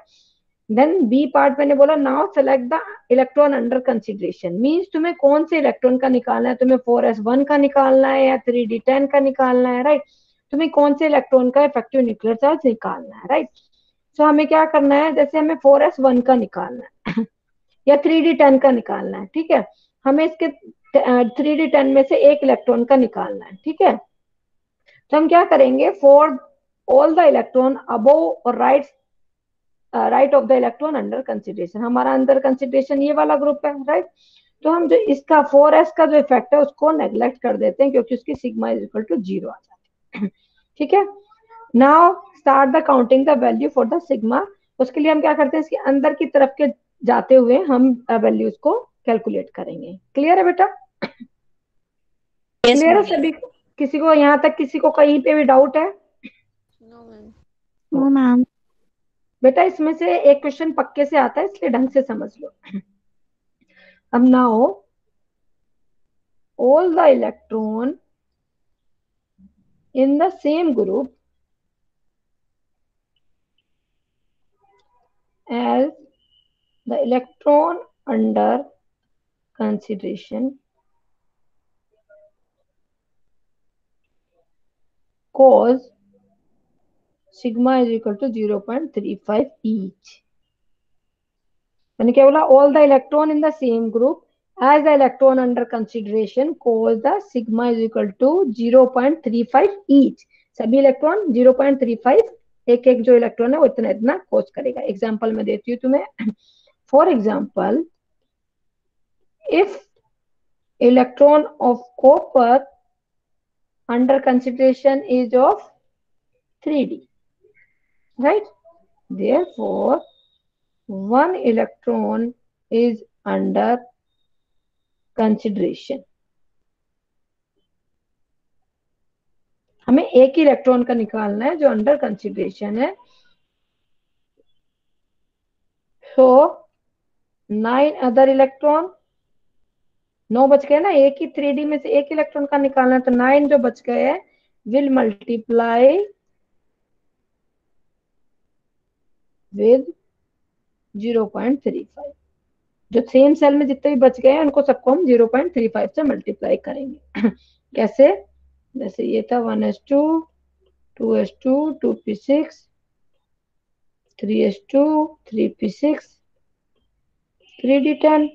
देन बी पार्ट मैंने बोला now select the electron under consideration, means तुम्हें कौन से इलेक्ट्रॉन का निकालना है, तुम्हें 4s1 का निकालना है या 3d10 का निकालना है, राइट। तुम्हें कौन से इलेक्ट्रॉन का इफेक्टिव न्यूक्लियर चार्ज निकालना है, राइट। सो हमें क्या करना है, जैसे हमें 4s1 का निकालना है या 3d10 का निकालना है, ठीक है। हमें इसके 3d10 में से एक इलेक्ट्रॉन का निकालना है, ठीक है। तो हम क्या करेंगे, for all the electron above और right of the electron under consideration, हमारा अंडर कंसिडरेशन ये वाला ग्रुप है, राइट। तो हम जो इसका 4s का जो इफेक्ट है उसको नेग्लेक्ट कर देते हैं क्योंकि उसकी सिग्मा इज इक्वल टू 0 आ जाती है ठीक है। Now start the counting the value for the sigma. उसके लिए हम क्या करते हैं, इसके अंदर की तरफ के जाते हुए हम वैल्यूज को कैलकुलेट करेंगे। क्लियर है बेटा? क्लियर है सभी को? किसी को यहाँ तक किसी को कहीं पे भी डाउट है? No ma'am. बेटा इसमें से एक क्वेश्चन पक्के से आता है इसलिए ढंग से समझ लो। अब now all the electron in the same group as the electron under consideration cause sigma is equal to 0.35 each। मैंने क्या बोला, all the electron in the same group as the electron under consideration cause the sigma is equal to 0.35 each। सभी electron 0.35 एक एक जो electron है वो इतना इतना कोज करेगा। एग्जांपल में देती हूँ तुम्हें। For example if electron of copper under consideration is of 3d, right? Therefore, one electron is under consideration। हमें एक ही इलेक्ट्रॉन का निकालना है जो अंडर कंसिडरेशन है। सो 9 अदर इलेक्ट्रॉन, 9 बच गए ना, एक ही 3d में से एक इलेक्ट्रॉन का निकालना है, तो 9 जो बच गए विल मल्टीप्लाई विद 0.35। जो सेम सेल में जितने भी बच गए हैं उनको सबको हम 0.35 से मल्टीप्लाई करेंगे। कैसे? जैसे ये था 1s2 2s2 2p6 3s2 3p6 3d10।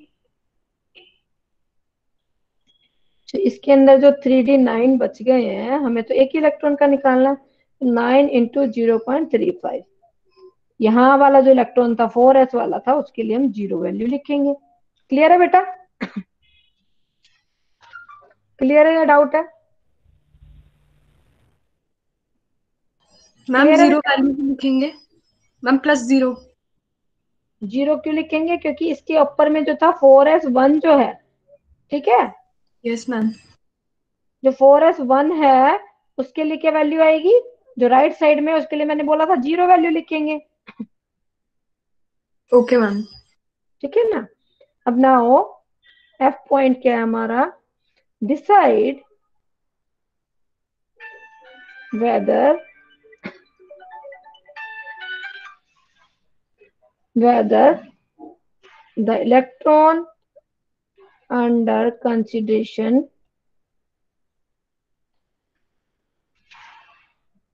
तो इसके अंदर जो 3d9 बच गए हैं, हमें तो एक ही इलेक्ट्रॉन का निकालना है, 9 इंटू 0.35। यहाँ वाला जो इलेक्ट्रॉन था 4s वाला था उसके लिए हम 0 वैल्यू लिखेंगे। क्लियर है बेटा? क्लियर है या डाउट है? मैम Clear है 0 बेटा? वैल्यू लिखेंगे मैम, +0। 0 क्यों लिखेंगे? क्योंकि इसके ऊपर में जो था 4s1 जो है, ठीक है, यस मैम। जो 4s1 है उसके लिए क्या वैल्यू आएगी, जो राइट साइड में उसके लिए मैंने बोला था 0 वैल्यू लिखेंगे। Okay ma'am. ठीक है ना? अब नाउ एफ पॉइंट क्या है हमारा, decide whether the electron under consideration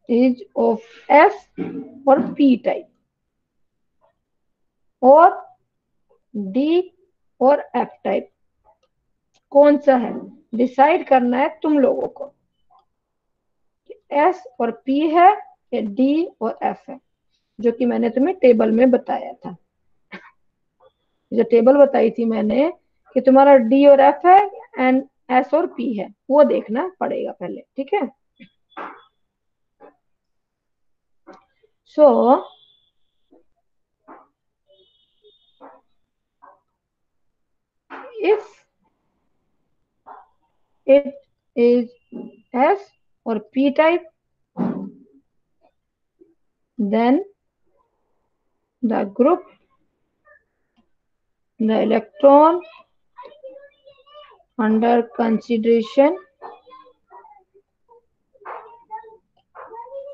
is of S or P type और D और F टाइप, कौन सा है डिसाइड करना है तुम लोगों को। S और P है या D और F है, जो कि मैंने तुम्हें टेबल में बताया था। जो टेबल बताई थी मैंने कि तुम्हारा D और F है एंड S और P है, वो देखना पड़ेगा पहले, ठीक है। सो if it is S or P type, then the group, the electron under consideration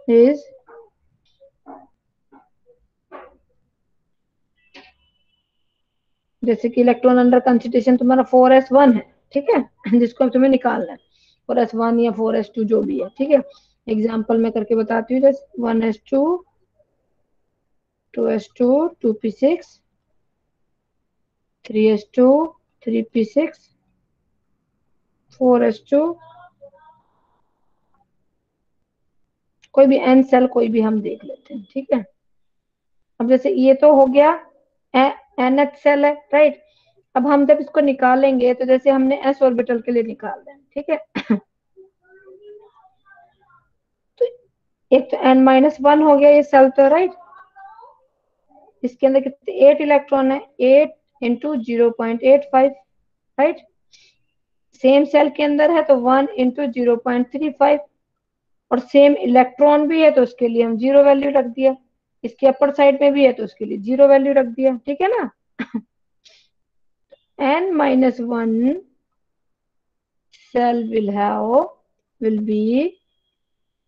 is जैसे कि इलेक्ट्रॉन अंडर कंसंट्रेशन तुम्हारा 4s1 है, ठीक है, जिसको अब तुम्हें निकालना है 4s1 या 4s2 जो भी है, ठीक है। एग्जाम्पल में करके बताती हूँ, जैसे 1s2 2s2 2p6 3s2 3p6 4s2, कोई भी n सेल कोई भी हम देख लेते हैं, ठीक है। अब जैसे ये तो हो गया nth सेल है, राइट। अब हम जब इसको निकालेंगे तो जैसे हमने s ऑर्बिटल के लिए निकाल दें, ठीक है। तो एक तो n-1 हो गया ये सेल तो, राइट। इसके अंदर कितने 8 इलेक्ट्रॉन है, 8 इंटू 0.85, राइट। सेम सेल के अंदर है तो 1 इंटू 0.35, और सेम इलेक्ट्रॉन भी है तो उसके लिए हम 0 वैल्यू रख दिया, इसके अपर साइड में भी है तो उसके लिए 0 वैल्यू रख दिया, ठीक है ना। n-1 cell will be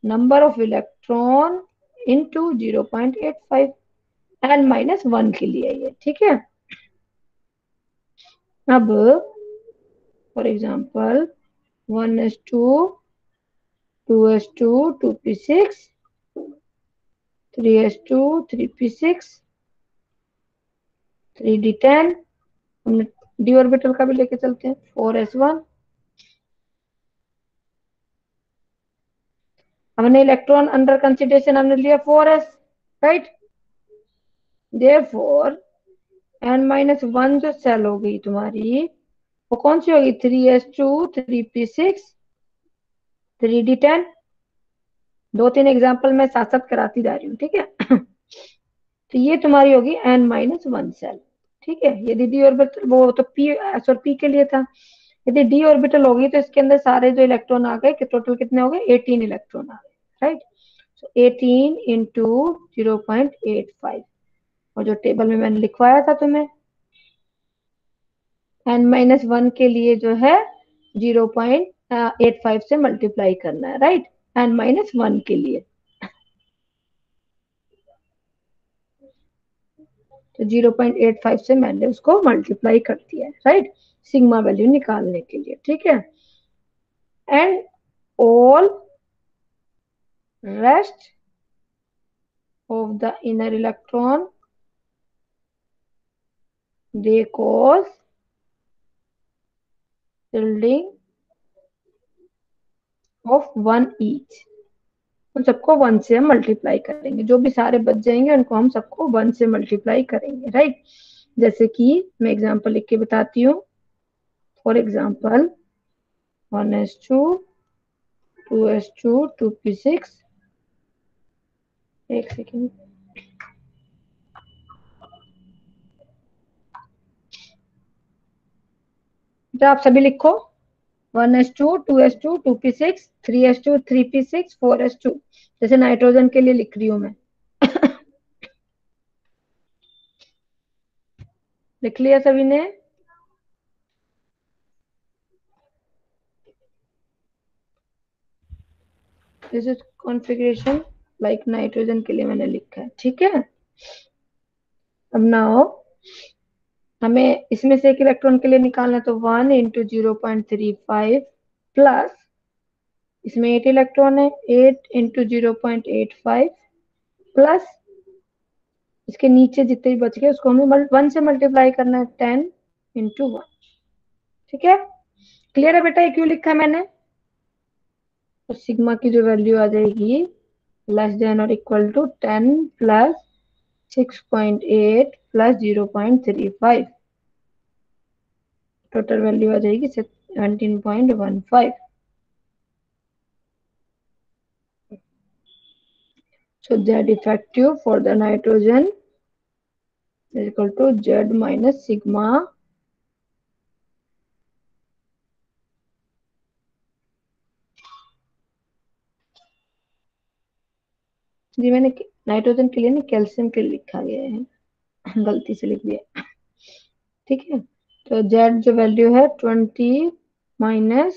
number of electron into 0.85, n-1 के लिए ये, ठीक है। अब for example 1s2 2s2 2p6 3s2 3p6 3d10, हमने डी ऑर्बिटल का भी लेके चलते हैं 4s1। हमने इलेक्ट्रॉन अंडर कंसिडरेशन हमने लिया 4s, राइट। देयरफॉर n-1 जो सेल हो गई तुम्हारी वो कौन सी होगी, 3s2 3p6 3d10। 2-3 एग्जाम्पल मैं साथ साथ कराती जा रही हूँ, ठीक है। तो ये तुम्हारी होगी n-1 सेल, ठीक है। यदि डी ऑर्बिटल, वो तो p s और p के लिए था, यदि डी ऑर्बिटल होगी तो इसके अंदर सारे जो इलेक्ट्रॉन आ गए, टोटल कितने हो गए 18 इलेक्ट्रॉन आ गए, राइट। सो 18 इंटू 0.85, और जो टेबल में मैंने लिखवाया था तुम्हें n-1 के लिए जो है 0.85 से मल्टीप्लाई करना है, राइट, n-1 के लिए। तो 0.85 से मैंने उसको मल्टीप्लाई कर दिया है, राइट, सिग्मा वैल्यू निकालने के लिए, ठीक है। And all rest of the inner electron they cause shielding of 1 each, उन सबको 1 से हम मल्टीप्लाई करेंगे, जो भी सारे बच जाएंगे उनको हम सबको 1 से मल्टीप्लाई करेंगे, राइट। जैसे कि मैं एग्जांपल लिख के बताती हूँ, for example 1s2 2s2 2p6, एक सेकेंड, तो आप सभी लिखो 1s2 2s2 2p6 3s2 3p6 4s2, जैसे नाइट्रोजन के लिए लिख रही हूं मैं। लिख लिया सभी ने? This is configuration like nitrogen के लिए मैंने लिखा है, ठीक है। अब नाउ हमें इसमें से एक इलेक्ट्रॉन के लिए निकालना है, तो 1 इंटू 0.35 प्लस इसमें 8 इलेक्ट्रॉन है, 8 इंटू 0.85 प्लस इसके नीचे जितने भी बच गए उसको हमें 1 से मल्टीप्लाई करना है, 10 इंटू 1, ठीक है। क्लियर है बेटा, ये क्यों लिखा है मैंने? तो सिग्मा की जो वैल्यू आ जाएगी लेस देन और equal to 10 plus 6.8 plus 0.35, total value आ जाएगी 17.15। So Z effective for the nitrogen is equal to Z minus sigma जी, मैंने नाइट्रोजन के लिए नहीं कैल्शियम के लिए लिखा गया है, गलती से लिख दिया, ठीक है। तो Z जो वैल्यू है 20 माइनस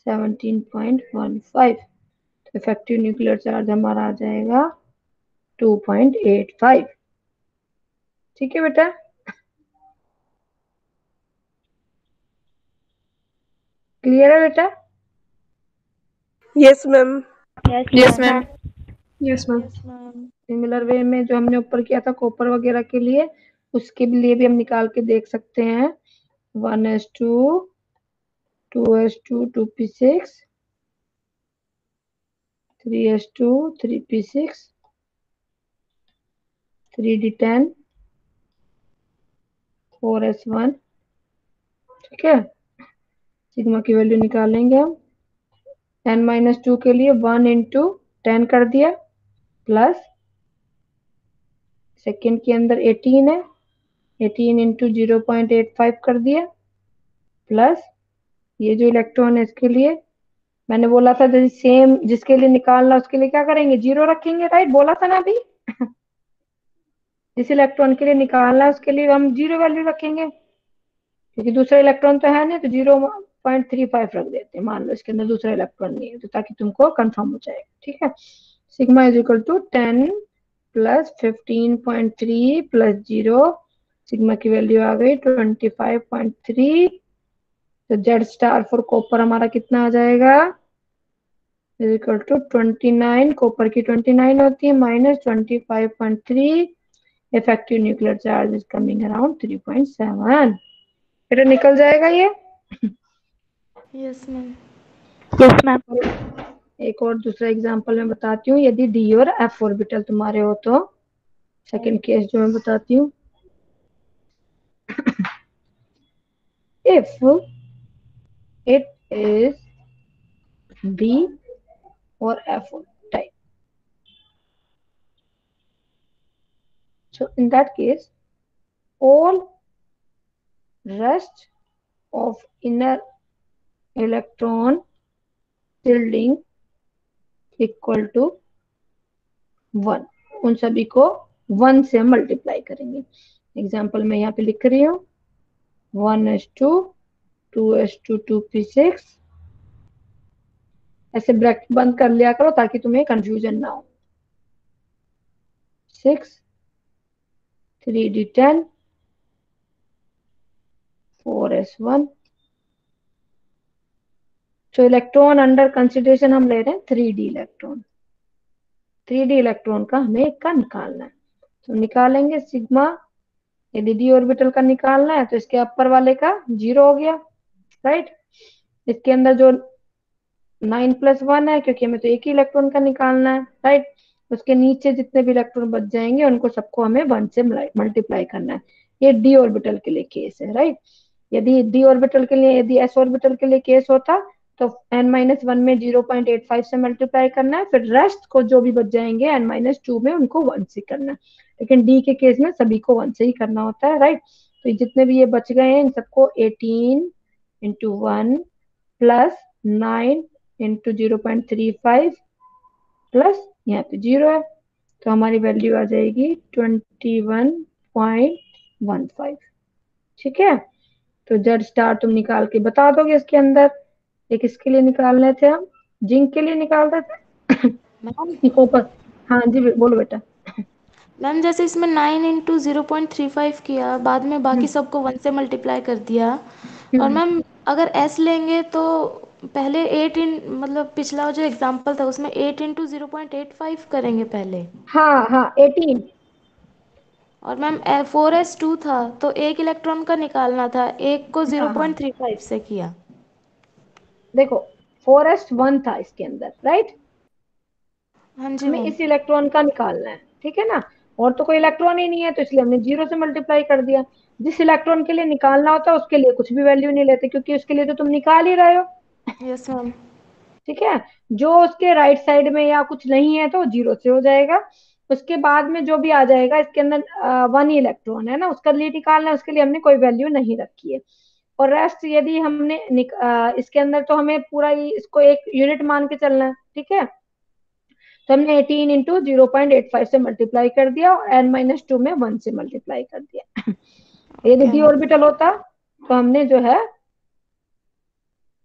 17.15, तो इफेक्टिव न्यूक्लियर चार्ज हमारा आ जाएगा 2.85, ठीक है बेटा। क्लियर है बेटा? Yes ma'am. Yes ma'am. Yes ma'am. Yes ma'am. Similar way में जो हमने ऊपर किया था कॉपर वगैरह के लिए, उसके लिए भी हम निकाल के देख सकते हैं। 1s2 2s2 2p6 3s2 3p6 3d10 4s1। ठीक है, सिग्मा की वैल्यू निकालेंगे हम। n-2 के लिए 1 इंटू 10 कर दिया, प्लस सेकेंड के अंदर 18 है, 18 इंटू 0.85 कर दिया, प्लस ये जो इलेक्ट्रॉन है इसके लिए मैंने बोला था जैसे सेम जिसके लिए निकालना उसके लिए क्या करेंगे, 0 रखेंगे, राइट? बोला था ना अभी। जिस इलेक्ट्रॉन के लिए निकालना है उसके लिए हम 0 वैल्यू रखेंगे, क्योंकि दूसरा इलेक्ट्रॉन तो है नहीं, तो 0.35 रख देते हैं। मान लो इसके अंदर दूसरा इलेक्ट्रॉन नहीं है, तो ताकि तुमको कंफर्म हो जाएगा। ठीक है, sigma is equal to 10 plus 15.3 plus 0, sigma की वैल्यू आ गई 25.3। तो जेड स्टार फॉर कॉपर हमारा कितना आ जाएगा, इज इक्वल टू 29, कॉपर की 29 होती है, minus 25.3, effective nuclear charge is coming around 3.7। फिर निकल जाएगा ये। Yes ma'am. Yes ma'am. एक और दूसरा एग्जांपल मैं बताती हूँ। यदि डी और एफ ऑर्बिटल तुम्हारे हो तो सेकंड केस जो मैं बताती हूँ, इफ इट इज डी और F type, so in that case all rest of inner electron shielding equal to 1, उन सभी को 1 से मल्टीप्लाई करेंगे। एग्जाम्पल मैं यहाँ पे लिख रही हूँ 1s2 2s2 2p6, ऐसे ब्रैकेट बंद कर लिया करो ताकि तुम्हें कंफ्यूजन ना हो। 6 3d10 4s1। तो इलेक्ट्रॉन अंडर कंसिडरेशन हम ले रहे हैं 3d इलेक्ट्रॉन। 3d इलेक्ट्रॉन का हमें एक का निकालना है, तो निकालेंगे सिग्मा। यदि डी ऑर्बिटल का निकालना है तो इसके अपर वाले का 0 हो गया, राइट? इसके अंदर जो 9+1 है, क्योंकि हमें तो एक ही इलेक्ट्रॉन का निकालना है, राइट? उसके नीचे जितने भी इलेक्ट्रॉन बच जाएंगे उनको सबको हमें 1 से मल्टीप्लाई करना है। ये डी ऑर्बिटल के लिए केस है, राइट? यदि डी ऑर्बिटल के लिए, यदि एस ऑर्बिटल के लिए केस होता तो n-1 में 0.85 से मल्टीप्लाई करना है, फिर रेस्ट को जो भी बच जाएंगे n-2 में उनको 1 से करना है। लेकिन डी के केस में सभी को 1 से ही करना होता है, राइट? तो जितने भी ये बच गए हैं इन सबको 18 इंटू 1 प्लस 9 इंटू 0.35 प्लस यहाँ पे 0 है, तो हमारी वैल्यू आ जाएगी 21.15। ठीक है, तो जेड स्टार तुम निकाल के बता दोगे इसके अंदर। एक इसके लिए निकाल रहे थे हम, जिंक के लिए निकाल रहे थे मैम कॉपर। हाँ जी बोलो बेटा। मैम जैसे इसमें 9 × 0.35 किया, बाद में बाकी सबको 1 से मल्टीप्लाई कर दिया। और मैम अगर एस लेंगे तो पहले 8 इन मतलब पिछला जो एग्जांपल था उसमें 8 × 0.85 करेंगे पहले। हाँ हाँ 18। और मैम 4s2 था तो एक इलेक्ट्रॉन का निकालना था, एक को हाँ हाँ 0.35 से किया। देखो 4s1 था इसके अंदर, राइट? हाँ जी हमें मैम। इस इलेक्ट्रॉन का निकालना है, ठीक है ना? और तो कोई इलेक्ट्रॉन ही नहीं है, तो इसलिए हमने 0 से मल्टीप्लाई कर दिया। जिस इलेक्ट्रॉन के लिए निकालना होता है उसके लिए कुछ भी वैल्यू नहीं लेते, क्योंकि उसके लिए तो तुम निकाल ही रहे हो। Yes ma'am. ठीक है, जो उसके राइट साइड में या कुछ नहीं है तो 0 से हो जाएगा। उसके बाद में जो भी आ जाएगा इसके अंदर 1 ही इलेक्ट्रॉन है ना, उसका लिए निकालना है, उसके लिए हमने कोई वैल्यू नहीं रखी है। और रेस्ट यदि हमने इसके अंदर तो हमें पूरा इसको एक यूनिट मान के चलना है, ठीक है? तो हमने 18 इंटू 0.85 से मल्टीप्लाई कर दिया और n-2 में 1 से मल्टीप्लाई कर दिया। यदि ओके डी मैम। ऑर्बिटल होता तो हमने जो है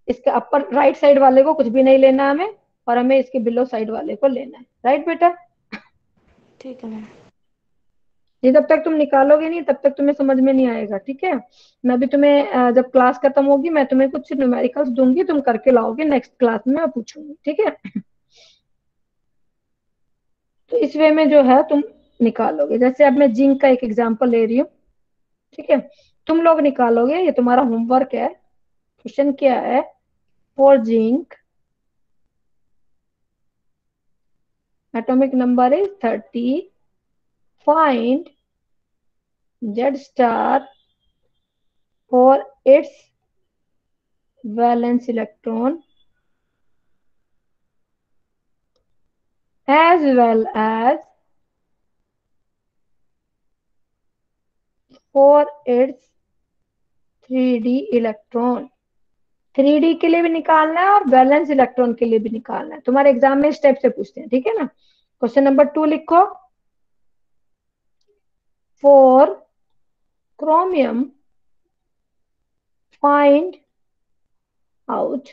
इसके अपर राइट साइड वाले को कुछ भी नहीं लेना हमें, और हमें इसके बिलो साइड वाले को लेना है, राइट बेटा? ठीक है मैम। ये जब तक तुम निकालोगे नहीं तब तक तुम्हें समझ में नहीं आएगा, ठीक है। मैं भी तुम्हें जब क्लास खत्म होगी मैं तुम्हें कुछ न्यूमेरिकल्स दूंगी, तुम करके लाओगे, नेक्स्ट क्लास में मैं पूछूंगी, ठीक है। तो इस वे में जो है तुम निकालोगे। जैसे अब मैं जिंक का एक एग्जांपल ले रही हूँ, ठीक है। तुम लोग निकालोगे, ये तुम्हारा होमवर्क है। क्वेश्चन क्या है, for zinc atomic number is 30, find Z star for its valence electron as well as for its 3D electron. 3D के लिए भी निकालना है और वैलेंस इलेक्ट्रॉन के लिए भी निकालना है। तुम्हारे एग्जाम में स्टेप से पूछते हैं, ठीक है ना। क्वेश्चन नंबर 2 लिखो, for chromium find out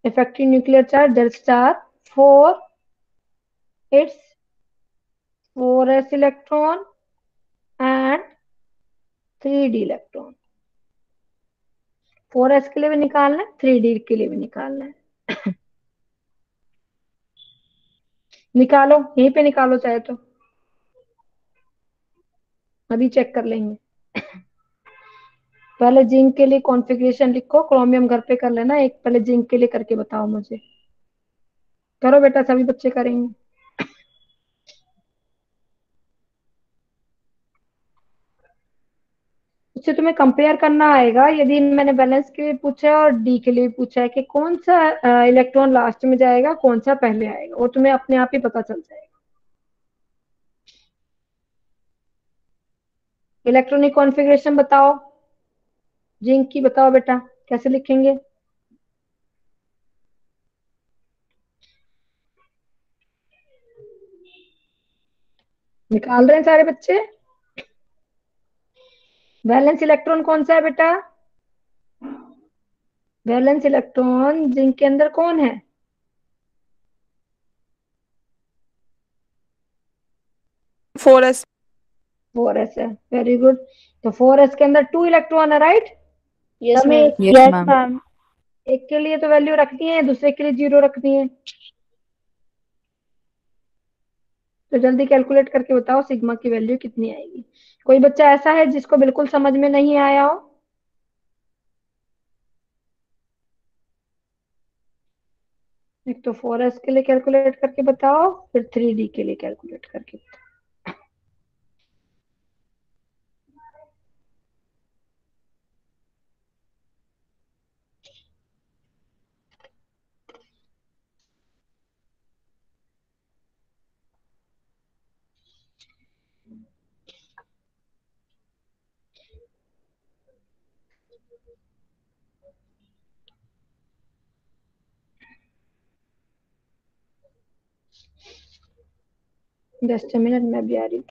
effective nuclear charge Z star for its 4s electron and 3D electron. 4s के लिए भी निकालना है, 3D के लिए भी निकालना है। निकालो, यहीं पे निकालो चाहे तो, अभी चेक कर लेंगे। पहले जिंक के लिए कॉन्फ़िगरेशन लिखो, क्रोमियम घर पे कर लेना, एक पहले जिंक के लिए करके बताओ मुझे। करो बेटा, सभी बच्चे करेंगे। उससे तुम्हें कंपेयर करना आएगा, यदि मैंने बैलेंस के लिए पूछा है और डी के लिए पूछा है कि कौन सा इलेक्ट्रॉन लास्ट में जाएगा, कौन सा पहले आएगा, वो तुम्हें अपने आप ही पता चल जाएगा। इलेक्ट्रॉनिक कॉन्फ़िगरेशन बताओ, जिंक की बताओ बेटा, कैसे लिखेंगे। निकाल रहे हैं सारे बच्चे। वैलेंस इलेक्ट्रॉन कौन सा है बेटा, वैलेंस इलेक्ट्रॉन जिंक के अंदर कौन है, 4s। 4s है, वेरी गुड। तो 4s के अंदर 2 इलेक्ट्रॉन है, राइट। यस हमें मैम। Yes ma'am. एक के लिए तो वैल्यू रखनी है, दूसरे के लिए 0 रखनी है। तो जल्दी कैलकुलेट करके बताओ सिग्मा की वैल्यू कितनी आएगी। कोई बच्चा ऐसा है जिसको बिल्कुल समझ में नहीं आया हो। एक तो 4s के लिए कैलकुलेट करके बताओ, फिर 3D के लिए कैलकुलेट करके बताओ। जस्ट मिनट, मैं भी आ रही हूँ।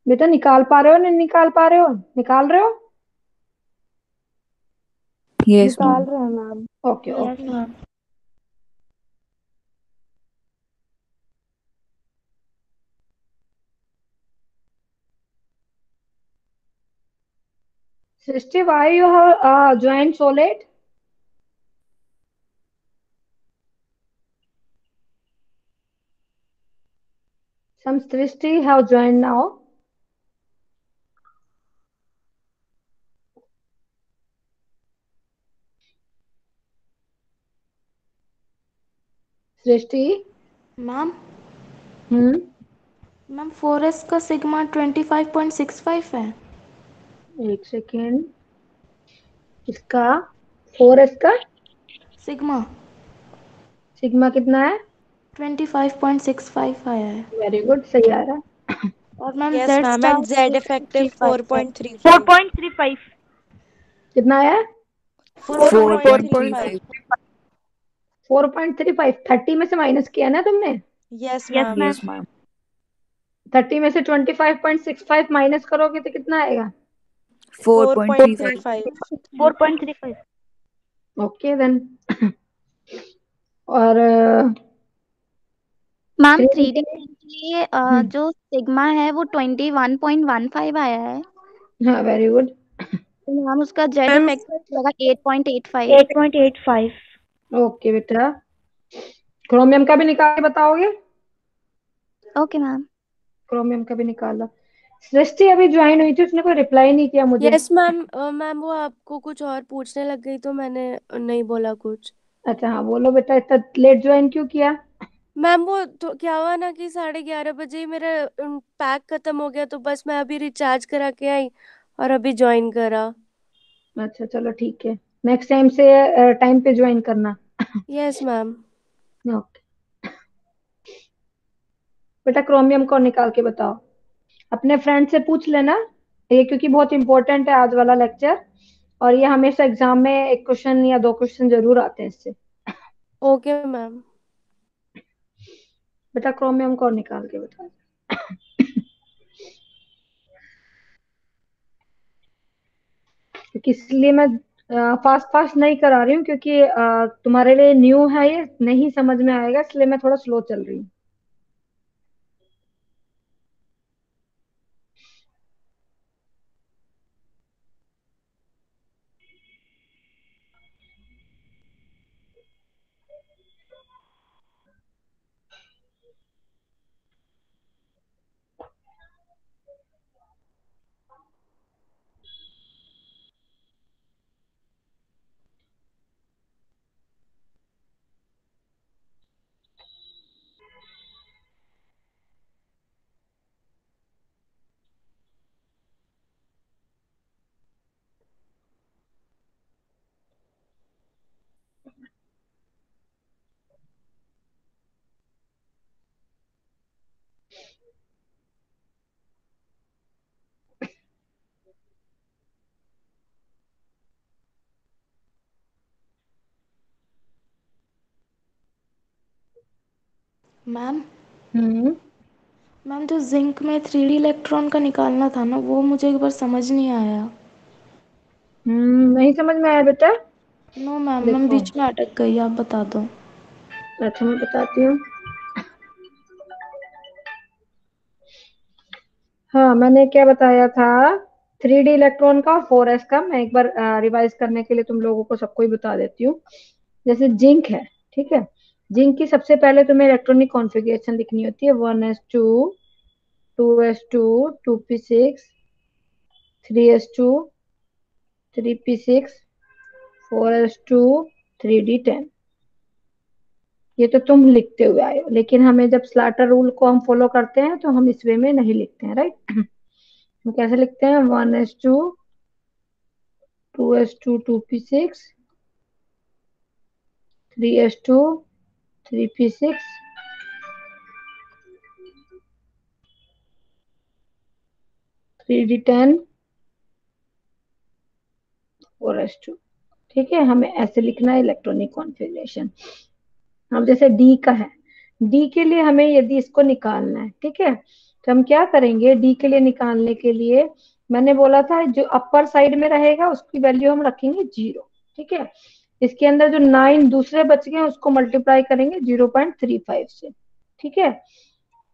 बेटा निकाल पा रहे हो, नहीं निकाल पा रहे हो? निकाल रहे हो? यस निकाल मैम। रहे हैं ma'am. Okay yes okay. Ma'am. Srishti, why you have joined so late? Some Srishti have joined now. Srishti. Ma'am hmm. Ma'am 4s का सिग्मा 25.65 है। एक सेकेंड। इसका 4s का सिग्मा सिग्मा कितना है? 25.65 आया है। वेरी गुड, सही आ रहा है। और ma'am yes Z ma'am, star and Z effective 4.35 है। 4.35। कितना है? 4.35। 4.35। 30 में से माइनस किया ना तुमने? Yes yes ma'am. Ma'am. Yes ma'am. 30 में से 25.65 माइनस करोगे तो कितना आएगा? 4.35। 4.35। 4.35। Okay then. और मैम 3D 3D के के लिए लिए जो सिग्मा है वो 21.15 आया है। हाँ वेरी गुड। तो मैम उसका जेड मैम इफेक्टिव लगा 8.85। 8.85। ओके बेटा, क्रोमियम का भी निकाल के बताओगे? Okay ma'am. क्रोमियम का भी निकाला। सृष्टि अभी ज्वाइन हुई थी, उसने कोई रिप्लाई नहीं किया मुझे। Yes ma'am. मैम वो आपको कुछ और पूछने लग गई तो मैंने नहीं बोला कुछ। अच्छा हाँ बोलो बेटा, इतना लेट ज्वाइन क्यों किया? मैम वो तो क्या हुआ ना कि 11:30 बजे ही मेरा पैक खत्म हो गया, तो बस मैं अभी रिचार्ज करा के आई और अभी ज्वाइन करा। अच्छा चलो ठीक है, नेक्स्ट टाइम से टाइम पे ज्वाइन करना। Yes ma'am. ओके बेटा, क्रोमियम को निकाल के बताओ। अपने फ्रेंड से पूछ लेना ये, क्योंकि बहुत इंपॉर्टेंट है आज वाला लेक्चर, और ये हमेशा एग्जाम में एक क्वेश्चन या दो क्वेश्चन जरूर आते हैं इससे। Okay ma'am. बेटा क्रोमियम को निकाल के बताओ। क्योंकि इसलिए मैं फास्ट फास्ट नहीं करा रही हूँ, क्योंकि तुम्हारे लिए न्यू है, ये नहीं समझ में आएगा, इसलिए मैं थोड़ा स्लो चल रही हूँ। मैम हम्म। मैम जो जिंक में 3D इलेक्ट्रॉन का निकालना था ना, वो मुझे एक बार समझ नहीं आया। नहीं समझ में आया बेटा? नो मैम, मैम देखो, बीच में अटक गई, आप बता दो। अच्छा मैं बताती हूँ। हाँ मैंने क्या बताया था, 3D इलेक्ट्रॉन का 4s का, मैं एक बार रिवाइज करने के लिए तुम लोगों को सबको ही बता देती हूँ। जैसे जिंक है, ठीक है, जिंक की सबसे पहले तुम्हें इलेक्ट्रॉनिक कॉन्फ़िगरेशन लिखनी होती है, 1s2, 2s2, 2p6, 3s2, 3p6, 4s2, 3d10। ये तो तुम लिखते हुए आए हो, लेकिन हमें जब स्लाटर रूल को हम फॉलो करते हैं तो हम इस वे में नहीं लिखते हैं, राइट? हम कैसे लिखते हैं? 1s2, 2s2, 2p6, 3s2, 3p6, 3d10, 4s2। ठीक है, हमें ऐसे लिखना है इलेक्ट्रॉनिक कॉन्फ़िगरेशन। अब जैसे डी का है, डी के लिए हमें यदि इसको निकालना है, ठीक है, तो हम क्या करेंगे, डी के लिए निकालने के लिए मैंने बोला था जो अपर साइड में रहेगा उसकी वैल्यू हम रखेंगे 0। ठीक है, इसके अंदर जो 9 दूसरे बच गए उसको मल्टीप्लाई करेंगे 0.35 से। ठीक है,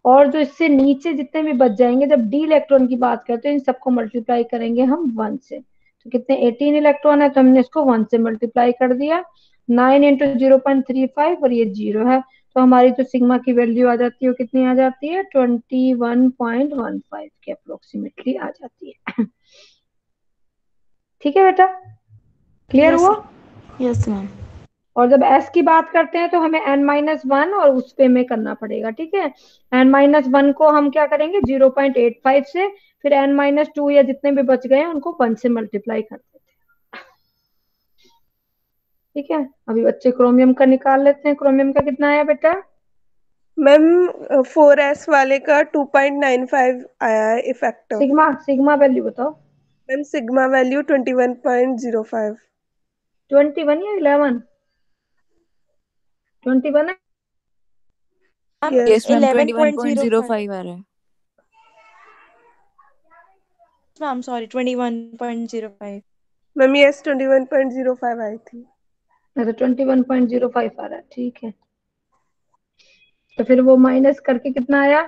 और जो इससे नीचे जितने भी बच जाएंगे, जब डी इलेक्ट्रॉन की बात करते हैं इन सबको मल्टीप्लाई करेंगे हम 1 से। तो कितने 18 इलेक्ट्रॉन है, तो हमने इसको 1 से मल्टीप्लाई कर दिया। 9 इंटू 0.35 और ये 0 है, तो हमारी जो सिग्मा की वैल्यू आ जाती है वो कितनी आ जाती है, 21.15 के अप्रोक्सीमेटली आ जाती है। ठीक है बेटा, क्लियर हुआ? Yes ma'am. और जब s की बात करते हैं तो हमें n-1 और उस पे में करना पड़ेगा। ठीक है, n-1 को हम क्या करेंगे 0.85 से, फिर n-2 या जितने भी बच गए उनको 1 से मल्टीप्लाई कर देते हैं। ठीक है, अभी बच्चे क्रोमियम का निकाल लेते हैं। क्रोमियम का कितना आया बेटा? मैम 4s वाले का 2.95 आया है इफेक्टिव। सिग्मा वैल्यू बताओ। Ma'am sigma value 21.05। 21 या 11? 21 है? यस मैम 11.05 21.05 आ रहा है मैम, सॉरी 21.05। मैम यस 21.05 आई थी। अच्छा 21.05 आ रहा है। ठीक है, तो फिर वो माइनस करके कितना आया?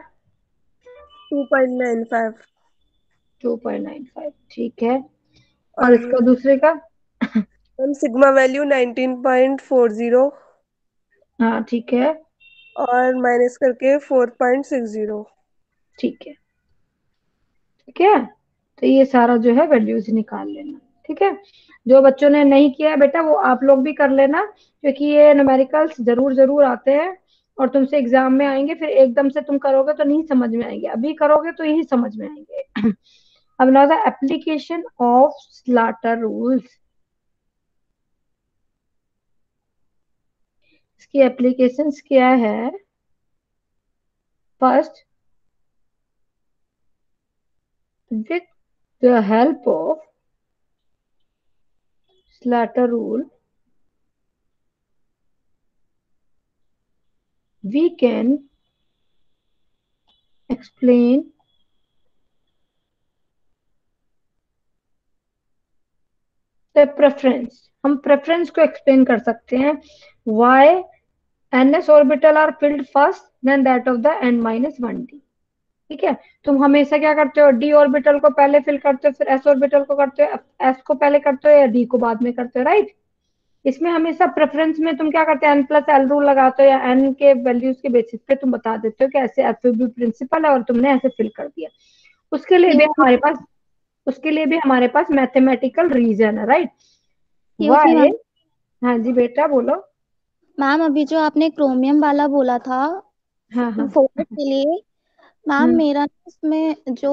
2.95। 2.95। ठीक है, और और इसका दूसरे का? मैम सिग्मा वैल्यू 19.40 हाँ ठीक है। और माइनस करके 4.60। ठीक है, ठीक है, तो ये सारा जो है वैल्यूज निकाल लेना। ठीक है, जो बच्चों ने नहीं किया है बेटा वो आप लोग भी कर लेना, क्योंकि ये न्यूमेरिकल्स जरूर जरूर आते हैं और तुमसे एग्जाम में आएंगे, फिर एकदम से तुम करोगे तो नहीं समझ में आएंगे, अभी करोगे तो यही समझ में आएंगे। अब now the application of slaughter rules. इसकी एप्लीकेशंस क्या है? First, with the help of Slater rule, we can explain the preference. हम preference को explain कर सकते हैं। Why ns orbital are filled first than that of the n-1d। ठीक है, तुम हमेशा क्या करते हो, डी ऑर्बिटल को पहले फिल करते हो, फिर एस ऑर्बिटल को करते हो, एस को पहले करते हो या डी को बाद में करते हो, राइट? इसमें हमेशा प्रेफरेंस में तुम क्या करते हो, एन प्लस एल रूल लगाते हो या एन के वैल्यूज के बेसिस पे तुम बता देते हो कि ऐसे एफबी प्रिंसिपल है और तुमने ऐसे फिल कर दिया। उसके लिए भी हमारे पास मैथमेटिकल रीजन है, राइट? वाई? हाँ जी बेटा बोलो। मैम अभी जो आपने क्रोमियम वाला बोला था हाँ हाँ फोकस के लिए, मैम मेरा इसमें जो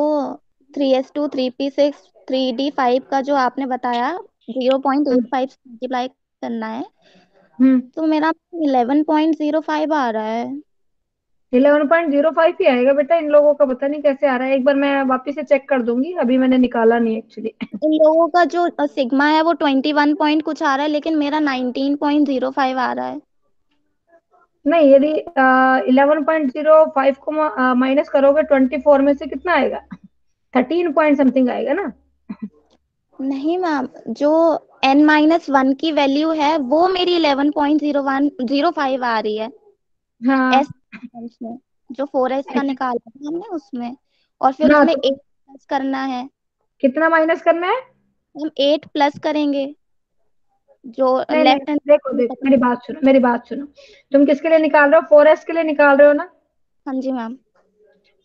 3s2 3p6 3d5 का जो आपने बताया 0.85 से मल्टीप्लाई करना है, तो मेरा 11.05 आ रहा है। 11.05 ही आएगा बेटा, इन लोगों का पता नहीं कैसे आ रहा है, एक बार मैं वापस से चेक कर दूंगी, अभी मैंने निकाला नहीं एक्चुअली। इन लोगों का जो सिग्मा है वो 21 पॉइंट कुछ आ रहा है, लेकिन मेरा 19.05 आ रहा है। नहीं, यदि 11.05 को माइनस करोगे 24 में से कितना आएगा, 13 पॉइंट समथिंग आएगा ना? नहीं मैम, जो n-1 की वैल्यू है वो मेरी 11.05 आ रही है। हाँ एस में जो 4s का निकाला था हमने उसमें, और फिर हमें 8 प्लस करना है। कितना माइनस करना है? हम 8 प्लस करेंगे जो नहीं लेफ्ट हैंड। देखो मेरी बात सुनो, तुम किसके लिए निकाल रहे हो, 4s के लिए निकाल रहे हो ना? हाँ जी मैम।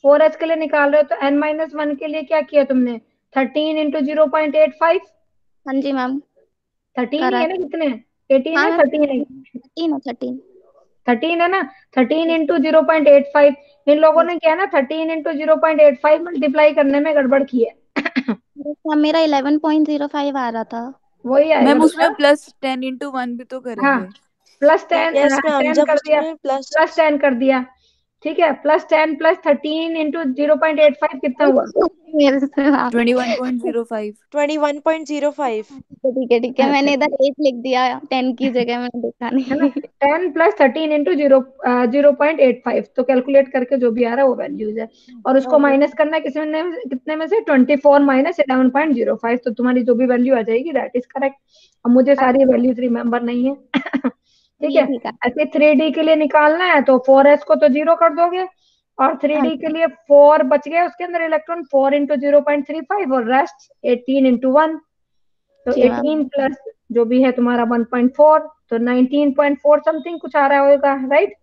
4s के लिए निकाल रहे हो तो n-1 के लिए क्या किया तुमने, 13 इंटू 0.85। हाँ जी मैम 13 ही है ना, कितने 18 है, 13 है, 13 है ना, 13 इंटू 0.85। इन लोगों ने क्या ना 13 इंटू 0.85 मल्टीप्लाई करने में गड़बड़ की है। मेरा 11.05 आ रहा था। वही आएगा मैम, उसमें प्लस 10 इंटू 1 भी तो करेंगे। हाँ, प्लस 10 यस मैम, 10 जब कर दिया, उसमें प्लस प्लस 10 कर दिया, ठीक है, +10 +13 इंटू 0.85 कितना हुआ? 21.05। 21.05। ठीक है, मैंने इधर 8 लिख दिया 10 की जगह, मैंने देखा है ना, नहीं। 10 +13 इंटू 0.85, तो कैलकुलेट करके जो भी आ रहा है वो वैल्यूज है, और उसको माइनस करना है कितने में से 24 माइनस 11.05, तो तुम्हारी जो भी वैल्यू आ जाएगी दैट इज करेक्ट। अब मुझे सारी वैल्यूज रिमेम्बर नहीं है ठीक ये है। ठीक है। ऐसे 3D के लिए निकालना है तो 4s को तो 0 कर दोगे, और 3D के लिए 4 बच गए, उसके अंदर इलेक्ट्रॉन 4 इंटू 0.35 और रेस्ट 18 इंटू 1, तो जी मैम। 18 प्लस जो भी है तुम्हारा 1.4, तो 19.4 समथिंग कुछ आ रहा होगा, राइट।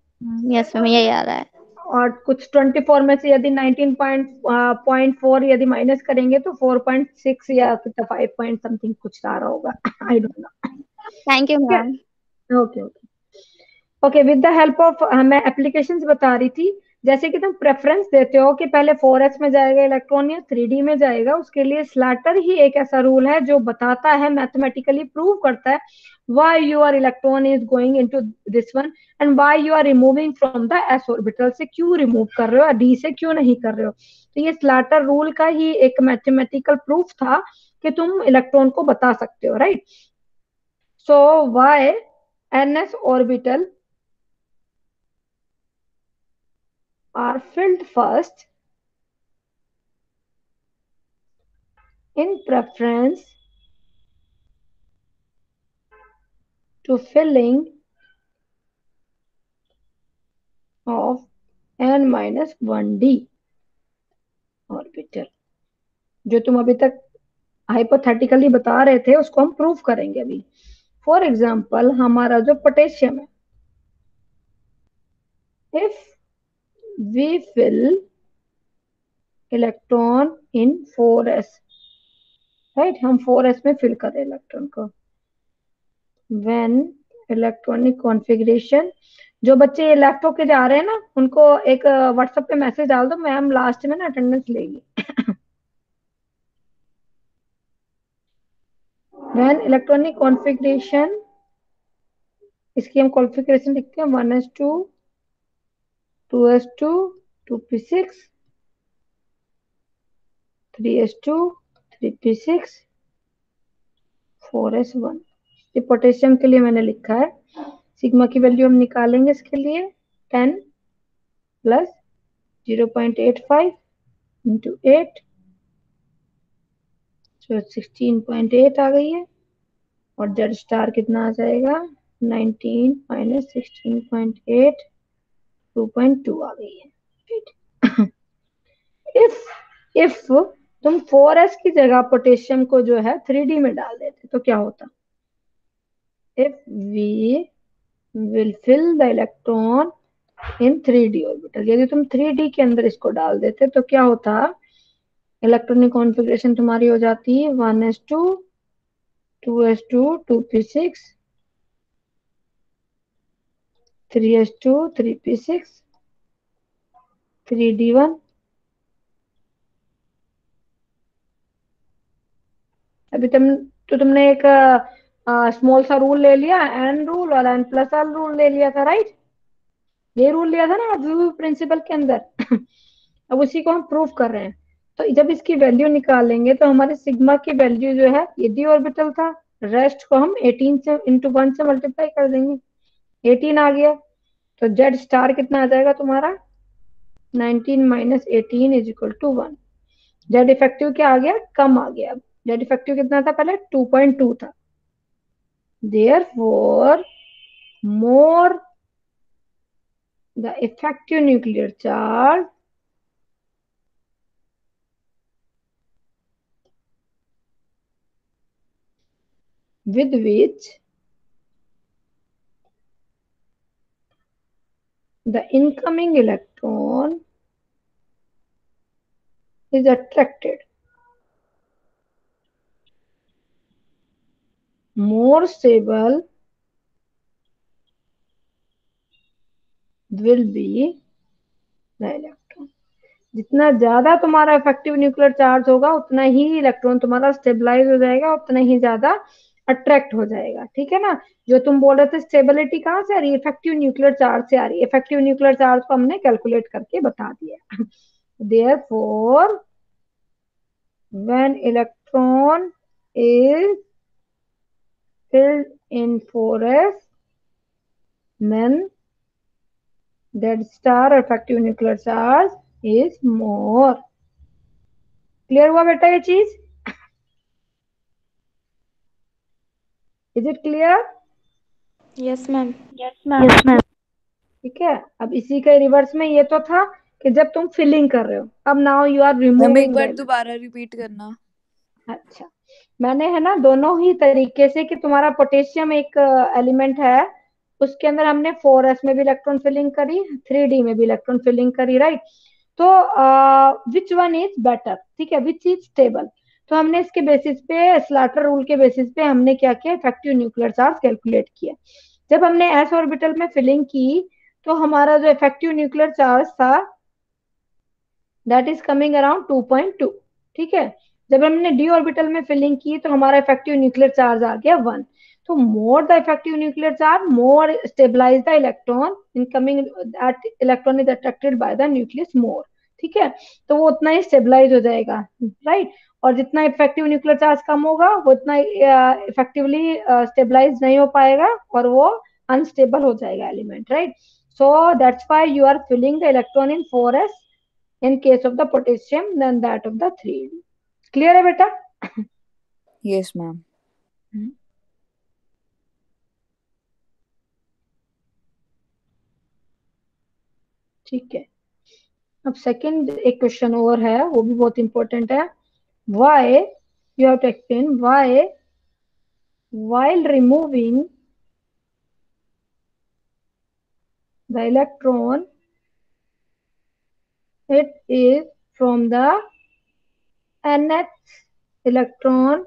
यस मैम, यही आ रहा है। और कुछ 24 में से यदि 19.4 यदि माइनस करेंगे तो 4.6 या कितना 5 पॉइंट समथिंग कुछ आ रहा होगा I don't know. Thank you ma'am. Okay okay okay, with the help of मैं एप्लीकेशंस बता रही थी, जैसे कि तुम प्रेफरेंस देते हो कि पहले 4s में जाएगा इलेक्ट्रॉन या 3D में जाएगा, उसके लिए स्लैटर ही एक ऐसा रूल है जो बताता है, मैथमेटिकली प्रूव करता है why your electron is going into this one and why you are removing from the s orbital, से क्यों रिमूव कर रहे हो, d से क्यों नहीं कर रहे हो। तो ये स्लैटर रूल का ही एक मैथमेटिकल प्रूफ था कि तुम इलेक्ट्रॉन को बता सकते हो, right. So why ns orbital are filled first in preference to filling of n-1d orbital. जो तुम अभी तक हाइपोथेटिकली बता रहे थे उसको हम प्रूव करेंगे अभी। फॉर एग्जाम्पल हमारा जो पोटेशियम है, if we fill electron in 4s, right, हम 4s में फिल करें इलेक्ट्रॉन को, व्हेन इलेक्ट्रॉनिक कॉन्फ़िगरेशन, जो बच्चे ये लेफ्ट होके जा रहे हैं ना उनको एक व्हाट्सएप पे मैसेज डाल दो, मैम लास्ट में ना अटेंडेंस लेगी व्हेन इलेक्ट्रॉनिक कॉन्फ़िगरेशन, इसकी हम कॉन्फ़िगरेशन लिखते हैं 1s2 2s2 2p6 3s2 3p6 4s1। ये पोटेशियम के लिए मैंने लिखा है, सिग्मा की वैल्यू हम निकालेंगे इसके लिए 10 प्लस 0.85 इंटू 8, तो 16.8 आ गई है, और जेड स्टार कितना आ जाएगा 19 माइनस 16.8 2.2 आ गई है। इफ तुम 4s की जगह पोटेशियम को जो है 3D में डाल देते तो क्या होता, if we will fill the electron in 3D orbital, यदि तुम 3D के अंदर इसको डाल देते तो क्या होता, इलेक्ट्रॉनिक कॉन्फ़िगरेशन तुम्हारी हो जाती है 1s2 2s2 2p6 3s2 3p6 3d1। अभी तुमने एक स्मॉल सा रूल ले लिया, एन रूल, और एन प्लस एल रूल ले लिया था, राइट, ये रूल लिया था ना अब्सोल्यूट प्रिंसिपल के अंदर अब उसी को हम प्रूव कर रहे हैं। तो जब इसकी वैल्यू निकालेंगे तो हमारे सिग्मा की वैल्यू जो है ये डी ऑर्बिटल था, रेस्ट को हम 18 से इंटू 1 से मल्टीप्लाई कर देंगे, 18 आ गया, तो जेड स्टार कितना आ जाएगा तुम्हारा 19 minus 18 is equal to 1। Z effective क्या आ गया, कम आ गया। जेड इफेक्टिव कितना था पहले 2.2 था, therefore more the effective nuclear charge with which the incoming electron is attracted, more stable will be the electron। जितना ज्यादा तुम्हारा इफेक्टिव न्यूक्लियर चार्ज होगा उतना ही इलेक्ट्रॉन तुम्हारा स्टेबलाइज हो जाएगा, उतना ही ज्यादा अट्रैक्ट हो जाएगा, ठीक है ना। जो तुम बोल रहे थे स्टेबिलिटी कहाँ से आ रही है, इफेक्टिव न्यूक्लियर चार्ज से आ रही है। इफेक्टिव न्यूक्लियर चार्ज को हमने कैलकुलेट करके बता दिया। Therefore when electron is filled in 4s, then that star effective nuclear charge is more. Clear हुआ बेटा ये चीज? Is it clear? Yes ma'am. Yes ma'am. ठीक है, अब इसी के रिवर्स में ये तो था कि जब तुम फिलिंग कर रहे हो, अब नाउ यू आर मैम एक रिमूविंग बार दोबारा रिपीट करना। अच्छा, मैंने है ना दोनों ही तरीके से कि तुम्हारा पोटेशियम एक एलिमेंट है, उसके अंदर हमने 4s में भी इलेक्ट्रॉन फिलिंग करी, 3d में भी इलेक्ट्रॉन फिलिंग करी, राइट। तो विच वन इज बेटर, ठीक है, विच इज स्टेबल। तो हमने इसके बेसिस पे, स्लाटर रूल के बेसिस पे हमने क्या किया, इफेक्टिव न्यूक्लियर चार्ज कैलकुलेट किया। जब हमने एस ऑर्बिटल में फिलिंग की तो हमारा जो इफेक्टिव न्यूक्लियर चार्ज था दैट इज कमिंग अराउंड 2.2, ठीक है। जब हमने डी ऑर्बिटल में फिलिंग की तो हमारा इफेक्टिव न्यूक्लियर चार्ज आ गया 1। तो more the effective nuclear charge, more stabilize the electron incoming, that electron is attracted by the nucleus more, ठीक है। तो वो उतना ही स्टेबलाइज हो जाएगा, राइट। और जितना इफेक्टिव न्यूक्लियर चार्ज कम होगा वो उतना इफेक्टिवली स्टेबलाइज नहीं हो पाएगा और वो अनस्टेबल हो जाएगा element, right. So that's why you are filling the electron in 4s in case of the potassium than that of the 3d. Clear है बेटा? Yes ma'am. ठीक है, अब सेकंड एक क्वेश्चन और है, वो भी बहुत इंपॉर्टेंट है। why, you have to explain why while removing the electron it is from the nth electron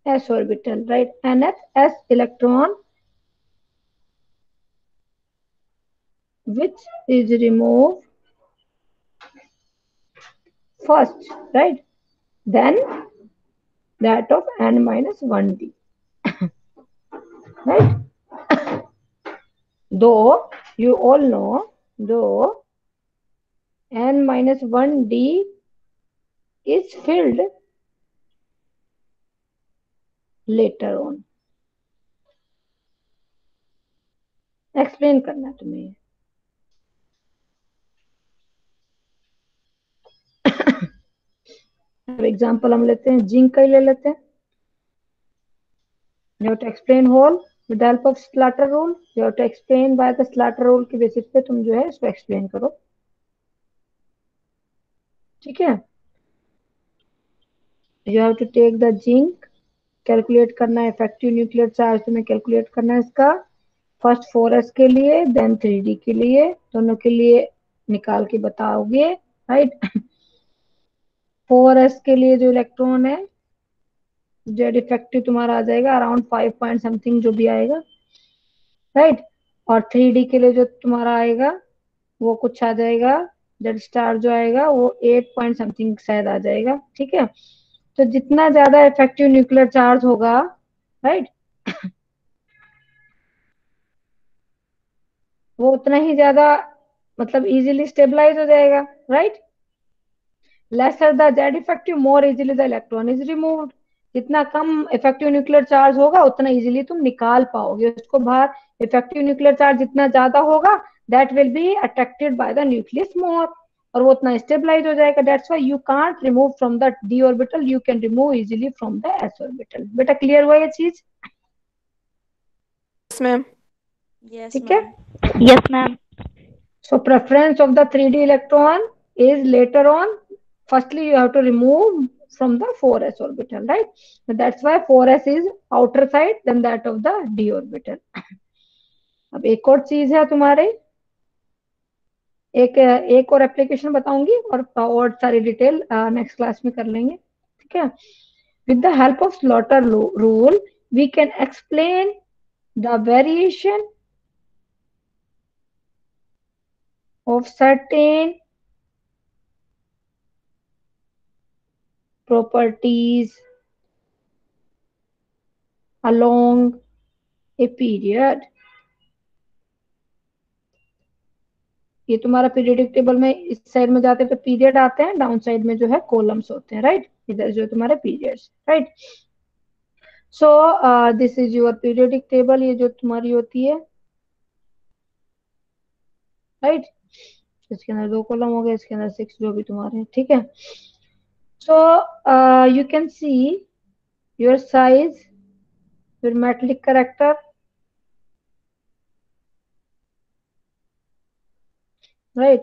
s orbital, right, nth s electron which is removed first, right, then that of n minus 1d, right. Though you all know, though n minus 1d is filled later on. Explain करना है तुम्हें। अब example हम लेते हैं, zinc का ही ले लेते हैं। You have to explain whole with the help of Slater rule. You have to explain by the Slater rule के बेसिस पे तुम जो है इसको एक्सप्लेन करो, ठीक है। You have to take the zinc, calculate करना है इफेक्टिव न्यूक्लियर चार्ज, तुम्हें कैलकुलेट करना है इसका फर्स्ट 4s के लिए, देन 3d के लिए, दोनों के लिए निकाल के बताओगे, राइट। 4s के लिए जो इलेक्ट्रॉन है जेड इफेक्टिव तुम्हारा आ जाएगा अराउंड 5 पॉइंट समथिंग जो भी आएगा, राइट। और 3d के लिए जो तुम्हारा आएगा वो कुछ आ जाएगा, जेड स्टार जो आएगा वो 8 पॉइंट समथिंग शायद आ जाएगा, ठीक है। तो जितना ज्यादा इफेक्टिव न्यूक्लियर चार्ज होगा, राइट, वो उतना ही ज्यादा मतलब इजीली स्टेबलाइज हो जाएगा, right. Lesser the Z effective more easily the electron is removed. जितना कम इफेक्टिव न्यूक्लियर चार्ज होगा उतना इजीली तुम निकाल पाओगे उसको बाहर। इफेक्टिव न्यूक्लियर चार्ज जितना ज्यादा होगा that will be attracted by the nucleus more, और वो उतना स्टेबलाइज हो जाएगा। That's why you can't remove from the D orbital, you can remove easily from the S orbital. बेटा क्लियर हुआ ये चीज? Yes ma'am. यस ठीक है। Ma'am. Yes ma'am. So preference of the 3d electron is later on. Firstly, you have to remove from the 4s orbital, right? So that's why 4s is outer side than that of the d orbital. अब एक और चीज है तुम्हारे, एक और application बताऊंगी और सारी डिटेल नेक्स्ट क्लास में कर लेंगे, ठीक है। With the help of Slaughter rule, we can explain the variation of certain properties along a period। ये तुम्हारा पीरियडिक टेबल में इस साइड में जाते हैं तो पीरियड आते हैं, डाउन साइड में जो है कॉलम्स होते हैं, राइट। इधर जो तुम्हारे periods, right. So this is your periodic table, ये जो तुम्हारी होती है, राइट। इसके अंदर 2 कॉलम हो गए, इसके अंदर 6 जो भी तुम्हारे हैं, ठीक है। So you can see your size, your metallic character, right,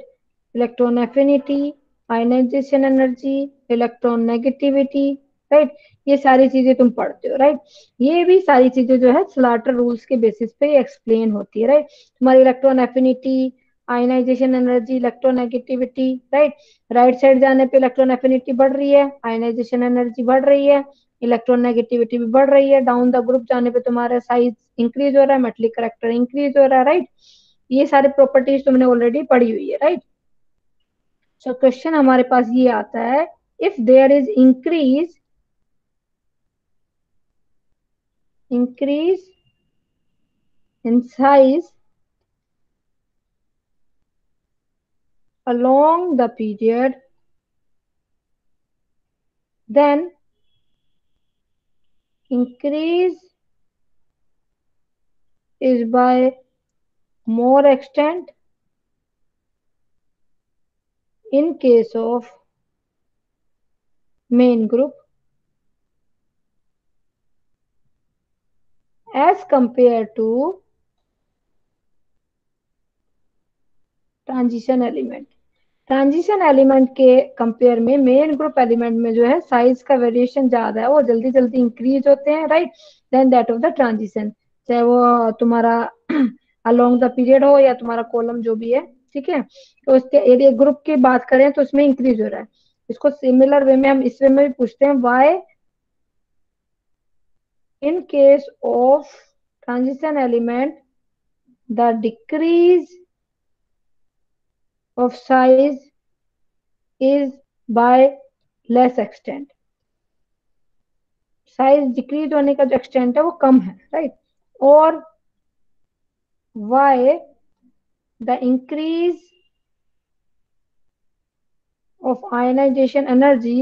electron affinity, ionisation energy, electron negativity, right. ये सारी चीजें तुम पढ़ते हो, राइट। ये भी सारी चीजें जो है स्लाटर रूल्स के बेसिस पे एक्सप्लेन होती है, राइट। तुम्हारी electron affinity, ionisation energy, electronegativity, right. Right side जाने पे इलेक्ट्रॉन एफिनिटी बढ़ रही है, आयनाइजेशन एनर्जी बढ़ रही है, इलेक्ट्रॉन नेगेटिविटी भी बढ़ रही है। डाउन द ग्रुप जाने पे तुम्हारा साइज इंक्रीज हो रहा है, मेटलिक कैरेक्टर इंक्रीज हो रहा है, राइट। ये सारी प्रॉपर्टीज तुमने ऑलरेडी पढ़ी हुई है, राइट। सो क्वेश्चन हमारे पास ये आता है, if there is increase in size along the period, then increase is by more extent in case of main group as compared to transition element. Transition element के compare में main group element में जो है size का variation ज्यादा है, वो जल्दी जल्दी इंक्रीज होते हैं, right, then that of the transition, चाहे वो तुम्हारा अलोंग द पीरियड हो या तुम्हारा कॉलम जो भी है, ठीक है। तो उसके एरिया ग्रुप की बात करें तो उसमें इंक्रीज हो रहा है। इसको सिमिलर वे में हम इस वे में भी पूछते हैं, why in case of transition element the decrease of size is by less extent, size decrease होने का जो एक्सटेंट है वो कम है, राइट। और why the increase of ionization energy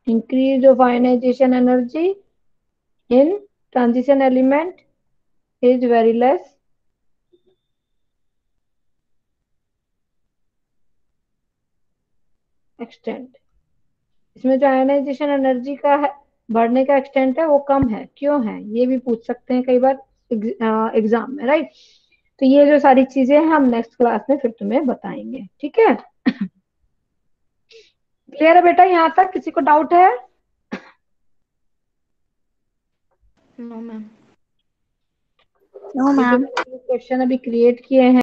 increase of ionization energy in transition element is very less extent। इसमें जो ionization energy का है बढ़ने का एक्सटेंट है वो कम है, क्यों है ये भी पूछ सकते हैं कई बार एग्जाम में, राइट। तो ये जो सारी चीजें हैं हम नेक्स्ट क्लास में फिर तुम्हें बताएंगे, ठीक है। क्लियर है बेटा यहाँ तक, किसी को डाउट है? No ma'am. No ma'am. Question अभी क्रिएट किए हैं